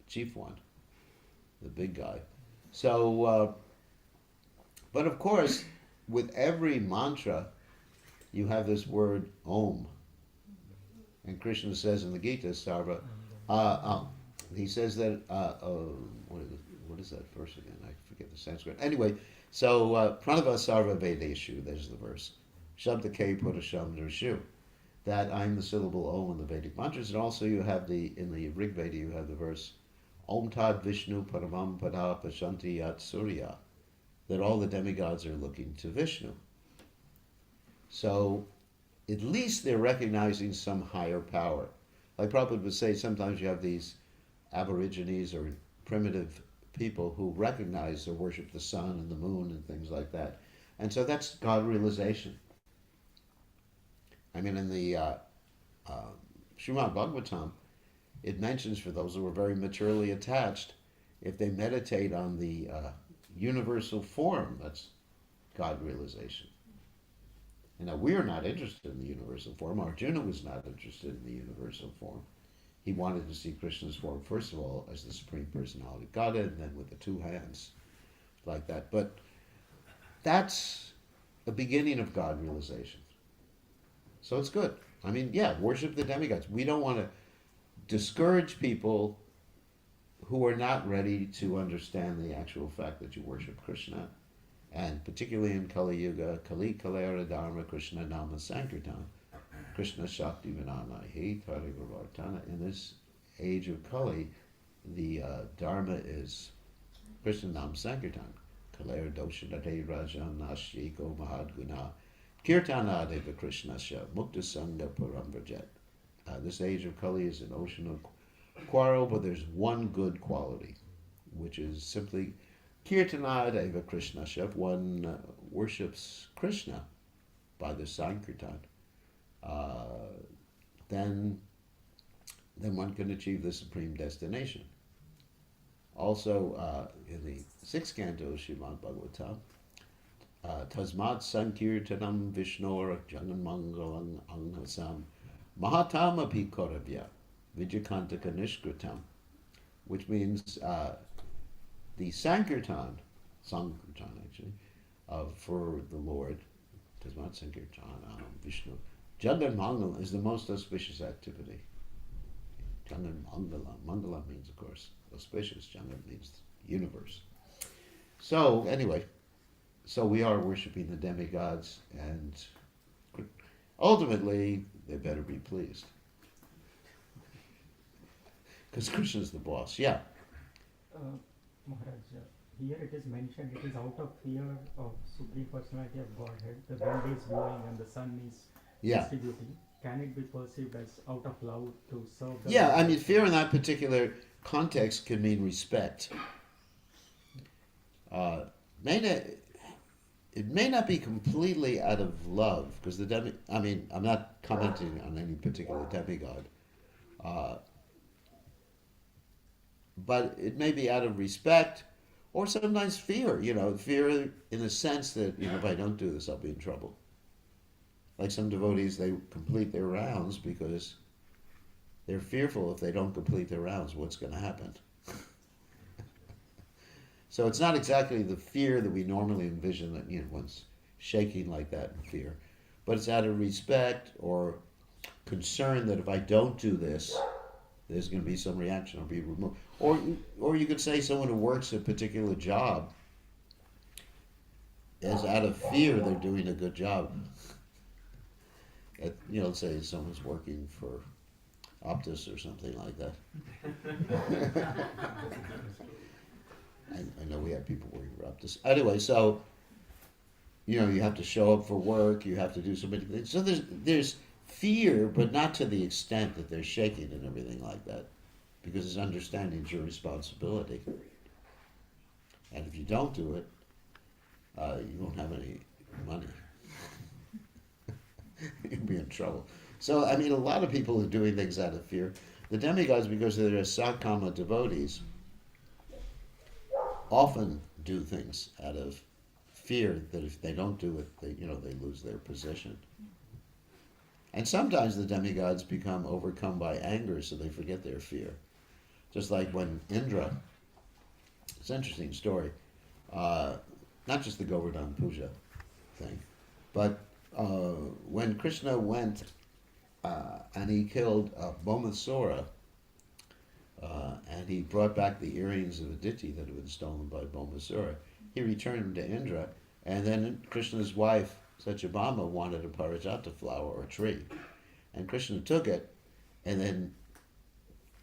chief one, the big guy. So, but of course, with every mantra, you have this word Om. And Krishna says in the Gita, Sarva, he says that, what is that verse again? I forget the Sanskrit. Anyway, so Pranava Sarva Vedeshu, there's the verse. Shabda Ke Purasham Drishu. That I'm the syllable Om in the Vedic mantras. And also you have in the Rig Veda, you have the verse Om Tad Vishnu Paramam Pada Pashanti Yat Surya. That all the demigods are looking to Vishnu. So at least they're recognizing some higher power. Like Prabhupada would say, sometimes you have these aborigines or primitive people who recognize or worship the sun and the moon and things like that. And so that's God realization. I mean, in the Srimad Bhagavatam, it mentions for those who are very maturely attached, if they meditate on the universal form, that's God realization. And now we're not interested in the universal form. Arjuna was not interested in the universal form. He wanted to see Krishna's form, first of all, as the Supreme Personality of Godhead, and then with the two hands, like that. But that's a beginning of God realization. So it's good. I mean, yeah, worship the demigods. We don't want to discourage people who are not ready to understand the actual fact that you worship Krishna. And particularly in Kali Yuga, Kali Kalera Dharma Krishna Nama Sankirtan, Krishna Shakti Vinana He Tarivartana. In this age of Kali, the Dharma is Krishna Nam Sankirtan. Kalera Doshanate Rajan Nashiko Mahadguna Kirtana Deva Krishna Sha Mukta Sangha Parambrajet. This age of Kali is an ocean of quarrel, but there's one good quality, which is simply Kirtana Deva Krishna Sha. One worships Krishna by the Sankirtan. Then one can achieve the supreme destination. Also, in the sixth canto of Srimad Bhagavatam, Tasmat Sankirtanam Vishnor Jagan Mangalang Anghasam Mahatama Pikoravya Vijakantaka Nishkritam, which means the Sankirtan actually, for the Lord, Tasmat Sankirtan Vishnu. Jagan Mangala is the most auspicious activity. Jagan Mangala. Mangala means, of course, auspicious. Jagan means universe. So, anyway, so we are worshipping the demigods, and ultimately, they better be pleased. Because Krishna's the boss. Yeah. Maharaj, here it is mentioned it is out of fear of Supreme Personality of Godhead. The wind is blowing and the sun is distributing. Can it be perceived as out of love to serve the I mean, fear in that particular context can mean respect. It may not be completely out of love, because I'm not commenting on any particular demigod, but it may be out of respect, or sometimes fear, fear in the sense that, if I don't do this, I'll be in trouble. Like some devotees, they complete their rounds because they're fearful if they don't complete their rounds, what's going to happen. So it's not exactly the fear that we normally envision, that one's shaking like that in fear, but it's out of respect or concern that if I don't do this, there's going to be some reaction or be removed. Or you could say someone who works a particular job is out of fear they're doing a good job. Let's say someone's working for Optus or something like that. I know we have people working for Optus. Anyway, so you have to show up for work. You have to do so many things. So there's fear, but not to the extent that they're shaking and everything like that, because it's understanding it's your responsibility. And if you don't do it, you won't have any money. You'll be in trouble. So, a lot of people are doing things out of fear. The demigods, because they're Sakama devotees, often do things out of fear that if they don't do it, they lose their position. And sometimes the demigods become overcome by anger, so they forget their fear. Just like when Indra, it's an interesting story, not just the Govardhan Puja thing, but when Krishna went and he killed Bhaumasura, and he brought back the earrings of Aditi that had been stolen by Bhaumasura, he returned them to Indra, and then Krishna's wife, Satyabhama, wanted a parijata flower or tree. And Krishna took it, and then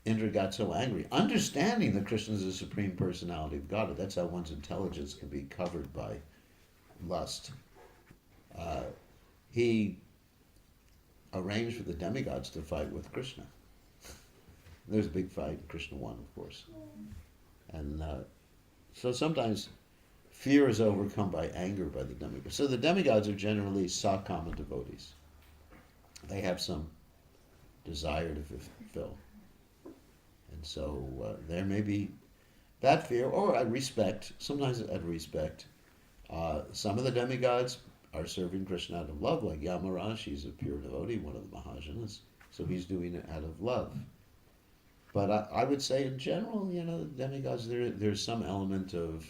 Indra got so angry, understanding that Krishna is the Supreme Personality of Godhead. That's how one's intelligence can be covered by lust. He arranged for the demigods to fight with Krishna. There was a big fight, Krishna won, of course. And so sometimes fear is overcome by anger by the demigods. So the demigods are generally Sakama devotees. They have some desire to fulfill. And so there may be that fear, or at respect, sometimes at respect. Some of the demigods are serving Krishna out of love, like Yamaraj, he's a pure devotee, one of the Mahajanas, so he's doing it out of love. But I would say in general, the demigods, there's some element of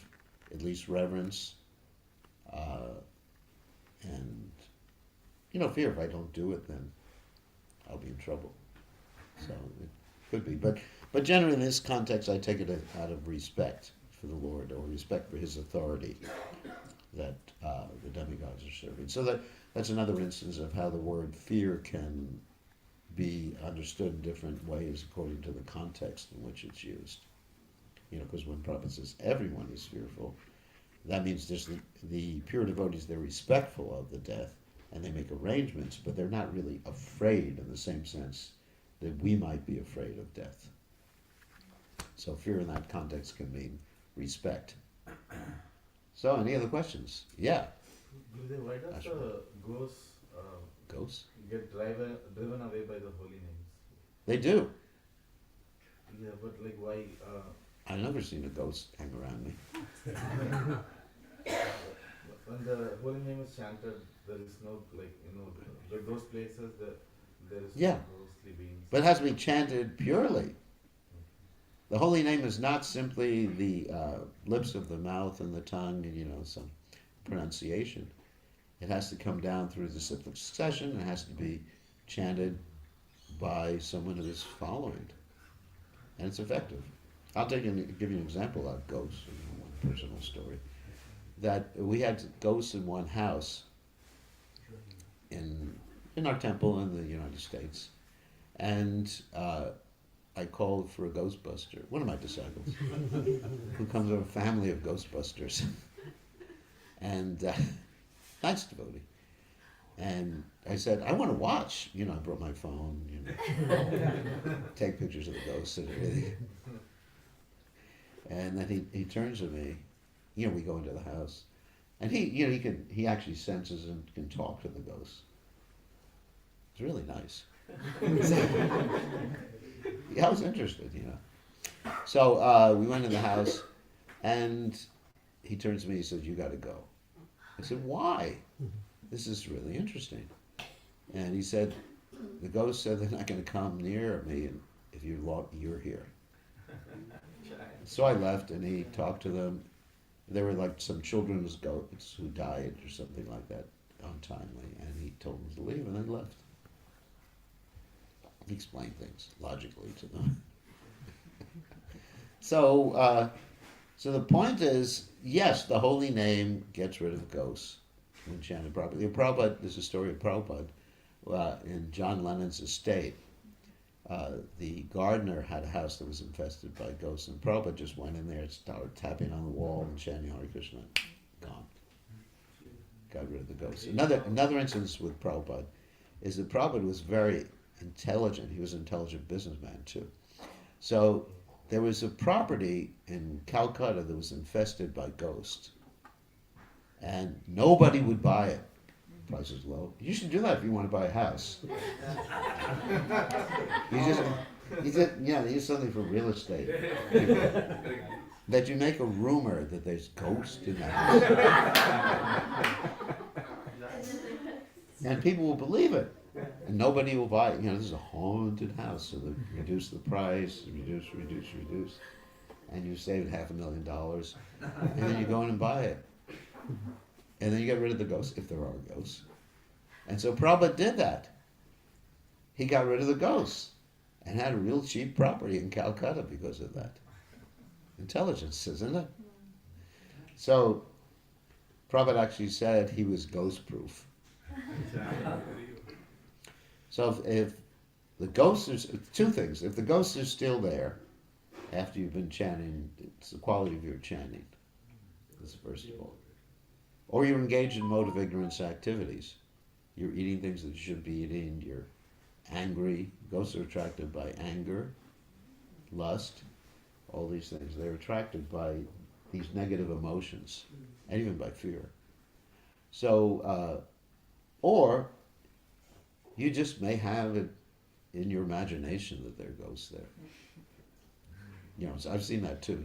at least reverence, and fear. If I don't do it, then I'll be in trouble. So it could be, but generally in this context, I take it out of respect for the Lord, or respect for His authority, that the demigods are serving. So that's another instance of how the word fear can be understood in different ways according to the context in which it's used. Because when Prabhupada says everyone is fearful, that means just the pure devotees, they're respectful of the death and they make arrangements, but they're not really afraid in the same sense that we might be afraid of death. So fear in that context can mean respect. So, any other questions? Yeah. Gurudev, why does the ghosts get driven away by the holy names? They do. Yeah, but why? I've never seen a ghost hang around me. When the holy name is chanted, there is no, those places that there is no ghostly beings. But it has to be chanted purely. The holy name is not simply the lips of the mouth and the tongue and, some pronunciation. It has to come down through the cyclic succession. It has to be chanted by someone who is following. And it's effective. I'll give you an example of ghosts, one personal story. That we had ghosts in one house in our temple in the United States. And I called for a Ghostbuster, one of my disciples, who comes from a family of Ghostbusters. And nice devotee. And I said, I want to watch. I brought my phone, take pictures of the ghosts and everything. And then he turns to me. we go into the house, and he actually senses and can talk to the ghosts. It's really nice. Yeah, I was interested, So we went in the house, and he turns to me. He says, "You got to go." I said, "Why? This is really interesting." And he said, "The ghost said they're not going to come near me if you're here." So I left, and he talked to them. There were like some children's ghosts who died or something like that untimely, and he told them to leave, and they left. He explained things logically to them. So the point is, yes, the holy name gets rid of ghosts when chanted properly. There's a story of Prabhupada in John Lennon's estate. The gardener had a house that was infested by ghosts, and Prabhupada just went in there and started tapping on the wall and chanting Hare Krishna. Gone. Got rid of the ghosts. Another instance with Prabhupada is that Prabhupada was very intelligent. He was an intelligent businessman too. So there was a property in Calcutta that was infested by ghosts, and nobody would buy it. Price is low. You should do that if you want to buy a house. You use something for real estate. That you make a rumor that there's ghosts in the house. And people will believe it. And nobody will buy it. This is a haunted house, so they reduce the price, reduce. And you save $500,000. And then you go in and buy it. And then you get rid of the ghosts, if there are ghosts. And so Prabhupada did that. He got rid of the ghosts and had a real cheap property in Calcutta because of that. Intelligence, isn't it? So Prabhupada actually said he was ghost-proof. So if the ghosts are, two things. If the ghosts are still there after you've been chanting, it's the quality of your chanting. That's first of all. Or you're engaged in mode of ignorance activities. You're eating things that you shouldn't be eating. You're angry. Ghosts are attracted by anger, lust, all these things. They're attracted by these negative emotions, and even by fear. So, or you just may have it in your imagination that there are ghosts there. So I've seen that too,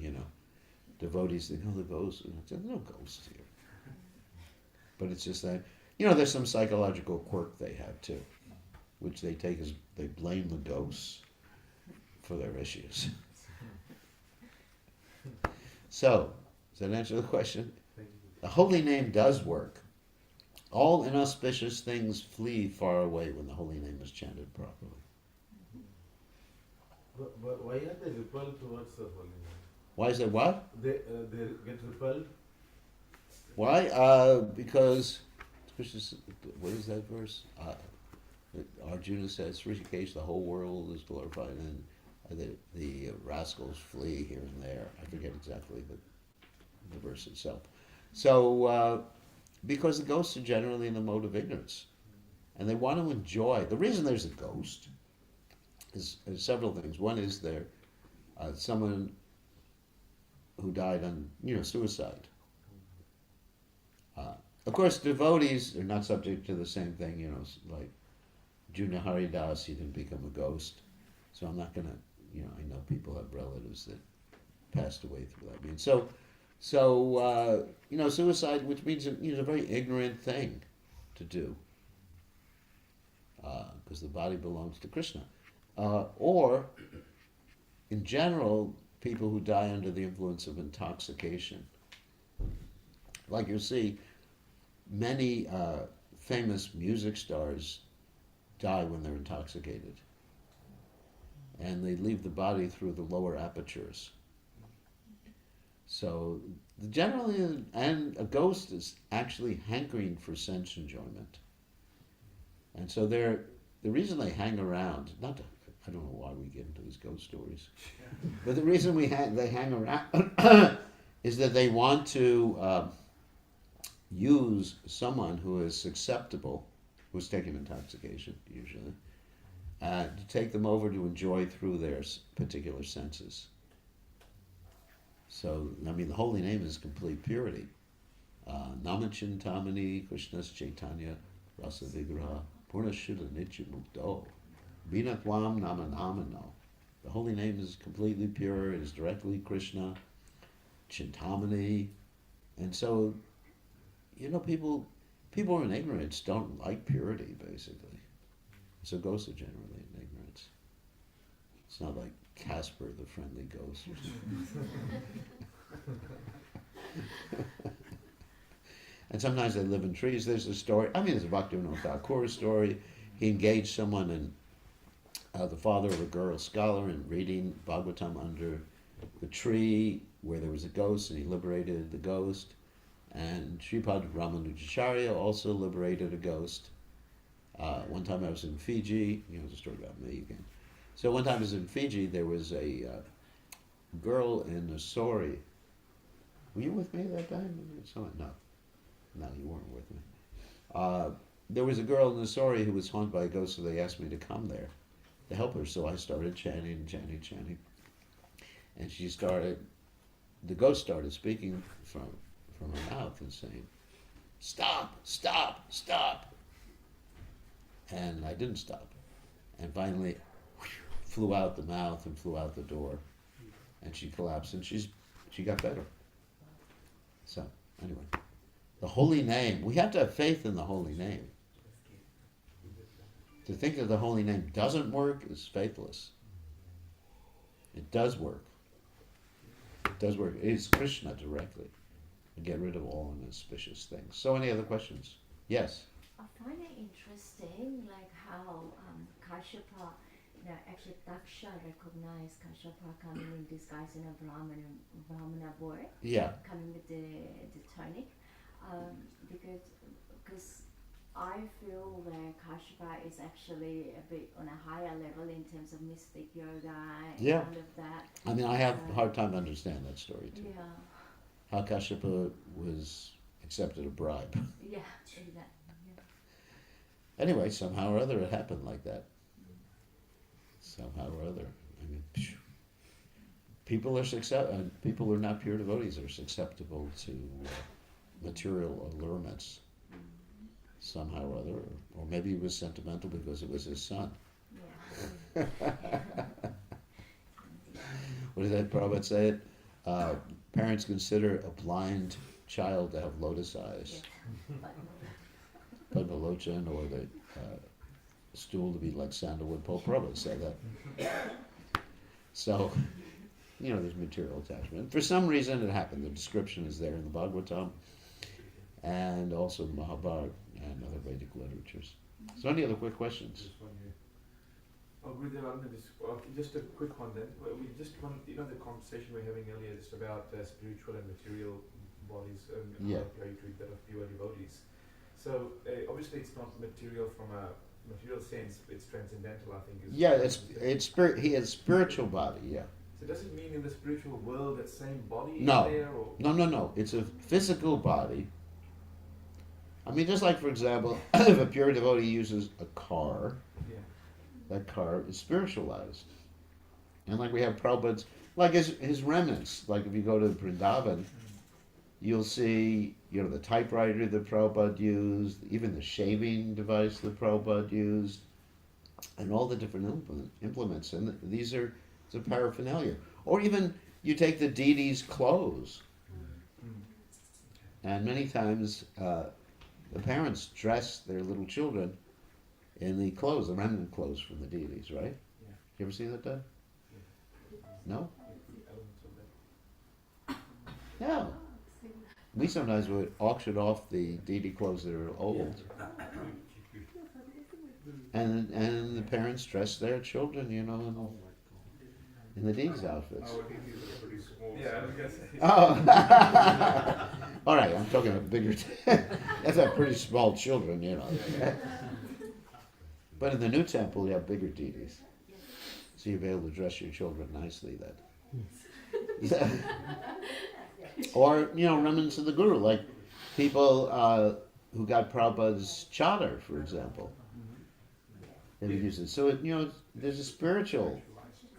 Devotees think, oh, the ghosts. There's no ghosts here. But it's just that, there's some psychological quirk they have too, which they take as, they blame the ghosts for their issues. So, does that answer the question? The holy name does work. All inauspicious things flee far away when the holy name is chanted properly. But why are they repelled towards the holy name? Why is that what? They get repelled? Why? Because, what is that verse? Arjuna says, Rishikesh, the whole world is glorified, and the rascals flee here and there. I forget exactly the verse itself. So, because the ghosts are generally in the mode of ignorance, and they want to enjoy. The reason there's a ghost is several things. One is there someone who died on suicide. Of course, devotees are not subject to the same thing. Like Juna Haridas, he didn't become a ghost, so I'm not gonna. I know people have relatives that passed away through that means. So suicide, which means a very ignorant thing to do, because the body belongs to Krishna. Or, in general, people who die under the influence of intoxication. Like you see, many famous music stars die when they're intoxicated. And they leave the body through the lower apertures. So, generally, and a ghost is actually hankering for sense enjoyment. And so the reason they hang around, I don't know why we get into these ghost stories, but the reason they hang around is that they want to use someone who is susceptible, who's taking intoxication usually, to take them over to enjoy through their particular senses. So, I mean, the holy name is complete purity. Namachintamani Krishna's Chaitanya Rasa Vigraha Purnashuddha Nitya Mukto Binatwam Nama Namano. The holy name is completely pure, it is directly Krishna, Chintamani. And so, people who are in ignorance don't like purity, basically. So ghosts are generally in ignorance. It's not like Casper, the friendly ghost or something. And sometimes they live in trees. There's a story, there's a Bhaktivinoda Thakur story. He engaged someone in, the father of a girl scholar, in reading Bhagavatam under the tree where there was a ghost, and he liberated the ghost. And Sripad Ramanujacharya also liberated a ghost. One time I was in Fiji, it's a story about me again. So one time I was in Fiji, there was a girl in a sori. Were you with me that time? No, you weren't with me. There was a girl in the sori who was haunted by a ghost, so they asked me to come there to help her. So I started chanting. And the ghost started speaking from her mouth and saying, "Stop, stop, stop." And I didn't stop. And finally, flew out the mouth and flew out the door. And she collapsed, and she got better. So, anyway. The holy name, we have to have faith in the holy name. To think that the holy name doesn't work is faithless. It does work. It does work. It is Krishna directly. To get rid of all inauspicious things. So any other questions? Yes? I find it interesting, like how Kashyapa, actually Daksha recognized Kashyapa coming in disguise in a Brahmana boy. Yeah. Coming with the tunic. Because I feel that Kashyapa is actually a bit on a higher level in terms of mystic yoga and all of that. I have a hard time to understand that story too. Yeah. How Kashyapa was accepted a bribe. Yeah, exactly. Yeah. Anyway, somehow or other it happened like that. Somehow or other. People who are not pure devotees are susceptible to material allurements somehow or other, or maybe he was sentimental because it was his son. Yeah. What did that Prabhupada say? Parents consider a blind child to have lotus eyes, Padmalochan, or the stool to be like sandalwood. Pope Prabhupada said that. So, there's material attachment. For some reason it happened. The description is there in the Bhagavatam and also the Mahabharata and other Vedic literatures. So any other quick questions? Just a quick one then. We just want, the conversation we were having earlier just about spiritual and material bodies and how you treat that of pure devotees. So obviously it's not material from a material sense, it's transcendental, I think. He has spiritual body, yeah. So does it mean in the spiritual world that same body is No. there? Or? No. It's a physical body. Just like, for example, if a pure devotee uses a car, that car is spiritualized. And like we have Prabhupada's, like his remnants, like if you go to Vrindavan, you'll see, the typewriter that Prabhupada used, even the shaving device that Prabhupada used, and all the different implements. And these are the paraphernalia. Or even you take the deity's clothes. And many times the parents dress their little children in the clothes, the remnant clothes from the deities, right? Yeah. You ever seen that done? No? No. We sometimes would auction off the deity clothes that are old. And the parents dress their children, in the deity's outfits. Our deities are pretty small. Yeah, I was going to say. Oh. All right, I'm talking about bigger. That's not pretty small children, But in the new temple, you have bigger deities. So you'll be able to dress your children nicely then. Or, remnants of the Guru, like people who got Prabhupada's chadar, for example. They would use it. So, there's a spiritual,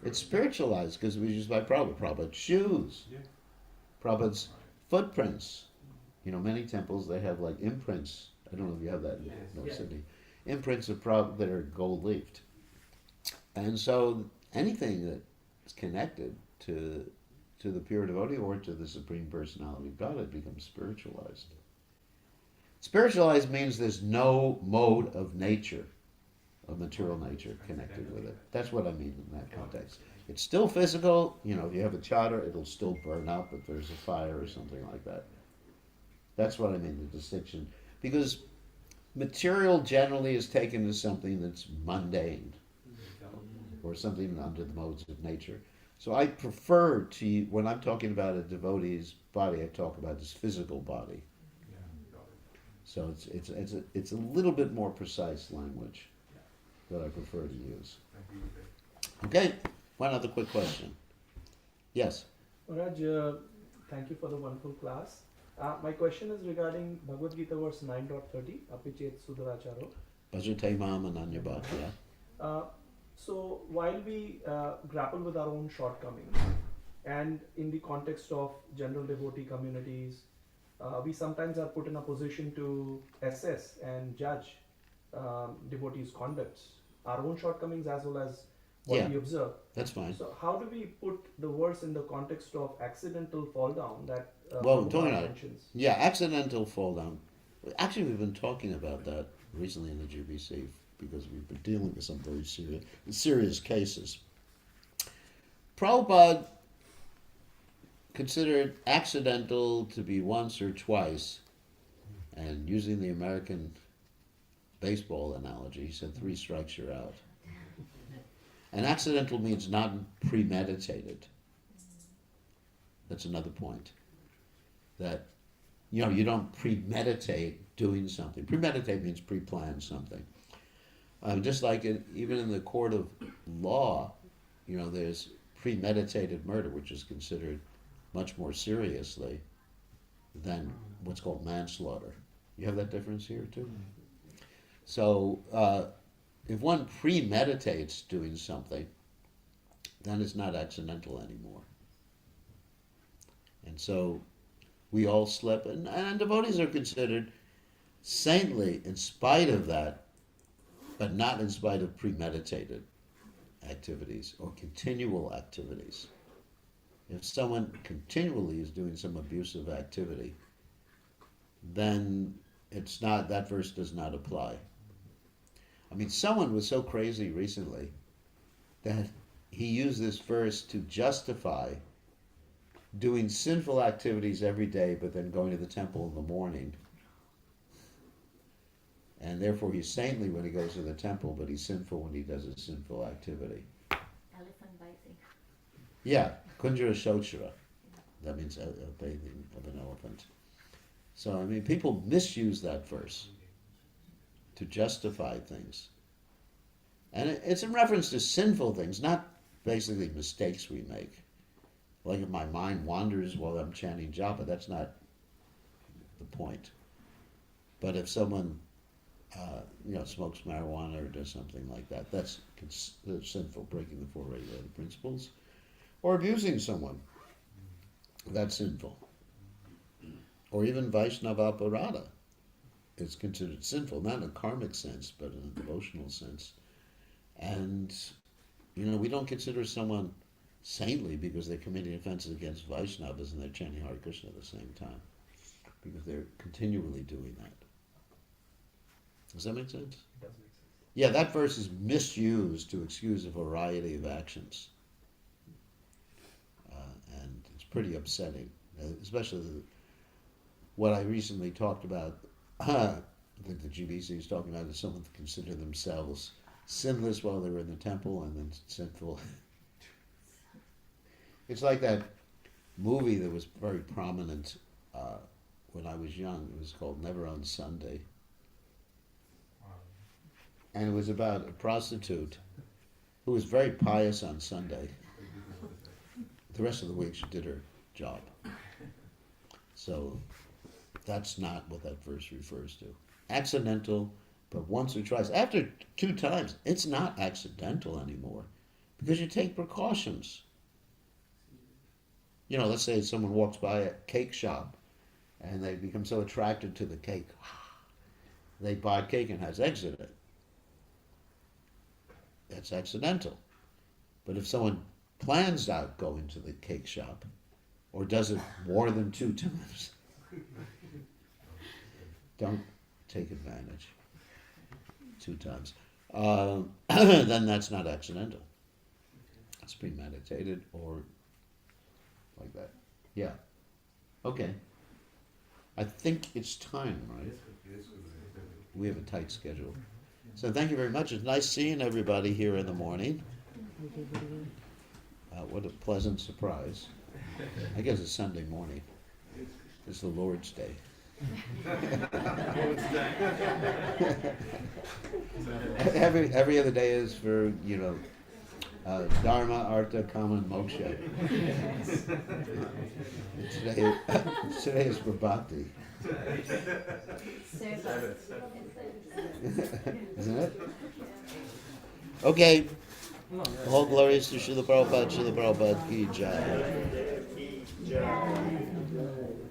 it's spiritualized because it was used by Prabhupada. Prabhupada's shoes. Prabhupada's footprints. You know, many temples, they have like imprints. I don't know if you have that in North Sydney. Imprints of Prabhupada that are gold-leafed. And so anything that is connected to the pure devotee or to the Supreme Personality of Godhead becomes spiritualized. Spiritualized means there's no mode of nature, of material nature, connected with it. That's what I mean in that context. It's still physical. You know, if you have a chadar, it'll still burn up if there's a fire or something like that. That's what I mean, the distinction. Because material generally is taken as something that's mundane or something under the modes of nature. So I prefer to, when I'm talking about a devotee's body, I talk about his physical body. So it's a little bit more precise language that I prefer to use. Okay, one other quick question. Yes? Raj, thank you for the wonderful class. My question is regarding Bhagavad Gita verse 9.30, Apichet Sudaracharo. Bhajate mam ananya bhaktya. So while we grapple with our own shortcomings, and in the context of general devotee communities, we sometimes are put in a position to assess and judge devotees' conducts, our own shortcomings as well as what we observe. That's fine. So how do we put the verse in the context of accidental fall down that mentions? Yeah, accidental fall down. Actually, we've been talking about that recently in the GBC because we've been dealing with some very serious cases. Prabhupada considered accidental to be once or twice, and using the American baseball analogy, he said 3 strikes you're out. And accidental means not premeditated. That's another point. That, you know, you don't premeditate doing something. Premeditate means pre-plan something. Just like even in the court of law, you know, there's premeditated murder, which is considered much more seriously than what's called manslaughter. You have that difference here too? So if one premeditates doing something, then it's not accidental anymore. And so we all slip, and devotees are considered saintly in spite of that, but not in spite of premeditated activities or continual activities. If someone continually is doing some abusive activity, then it's not, that verse does not apply. I mean, someone was so crazy recently that he used this verse to justify doing sinful activities every day, but then going to the temple in the morning. And therefore he's saintly when he goes to the temple, but he's sinful when he does a sinful activity. Elephant biting. Yeah, Kunjara Shochara. That means a bathing of an elephant. So, I mean, people misuse that verse to justify things. And it's in reference to sinful things, not basically mistakes we make. Like if my mind wanders while I'm chanting japa, that's not the point. But if someone smokes marijuana or does something like that, that's sinful, breaking the 4 regulated principles. Or abusing someone, that's sinful. Or even Vaishnava Aparada is considered sinful, not in a karmic sense, but in a devotional sense. And, we don't consider someone saintly because they're committing offenses against Vaishnavas and they're chanting Hare Krishna at the same time, because they're continually doing that. Does that make sense? It does make sense. Yeah, that verse is misused to excuse a variety of actions. And it's pretty upsetting, especially what I recently talked about. I think the GBC is talking about is someone to consider themselves sinless while they were in the temple and then sinful. It's like that movie that was very prominent when I was young. It was called Never on Sunday. And it was about a prostitute who was very pious on Sunday. The rest of the week she did her job. So that's not what that verse refers to. Accidental, but once or twice. After 2 times, it's not accidental anymore because you take precautions. let's say someone walks by a cake shop and they become so attracted to the cake, they buy cake and has exited. That's accidental. But if someone plans out going to the cake shop, or does it more than 2 times, don't take advantage. 2 times. Then that's not accidental. It's premeditated or like that. Yeah. Okay. I think it's time, right? We have a tight schedule. So thank you very much. It's nice seeing everybody here in the morning. What a pleasant surprise. I guess it's Sunday morning. It's the Lord's Day. every other day is for, Dharma, Artha, Kama, and Moksha. Today is for Bhakti. Isn't it? Okay. All glories to Srila Prabhupada ki jai.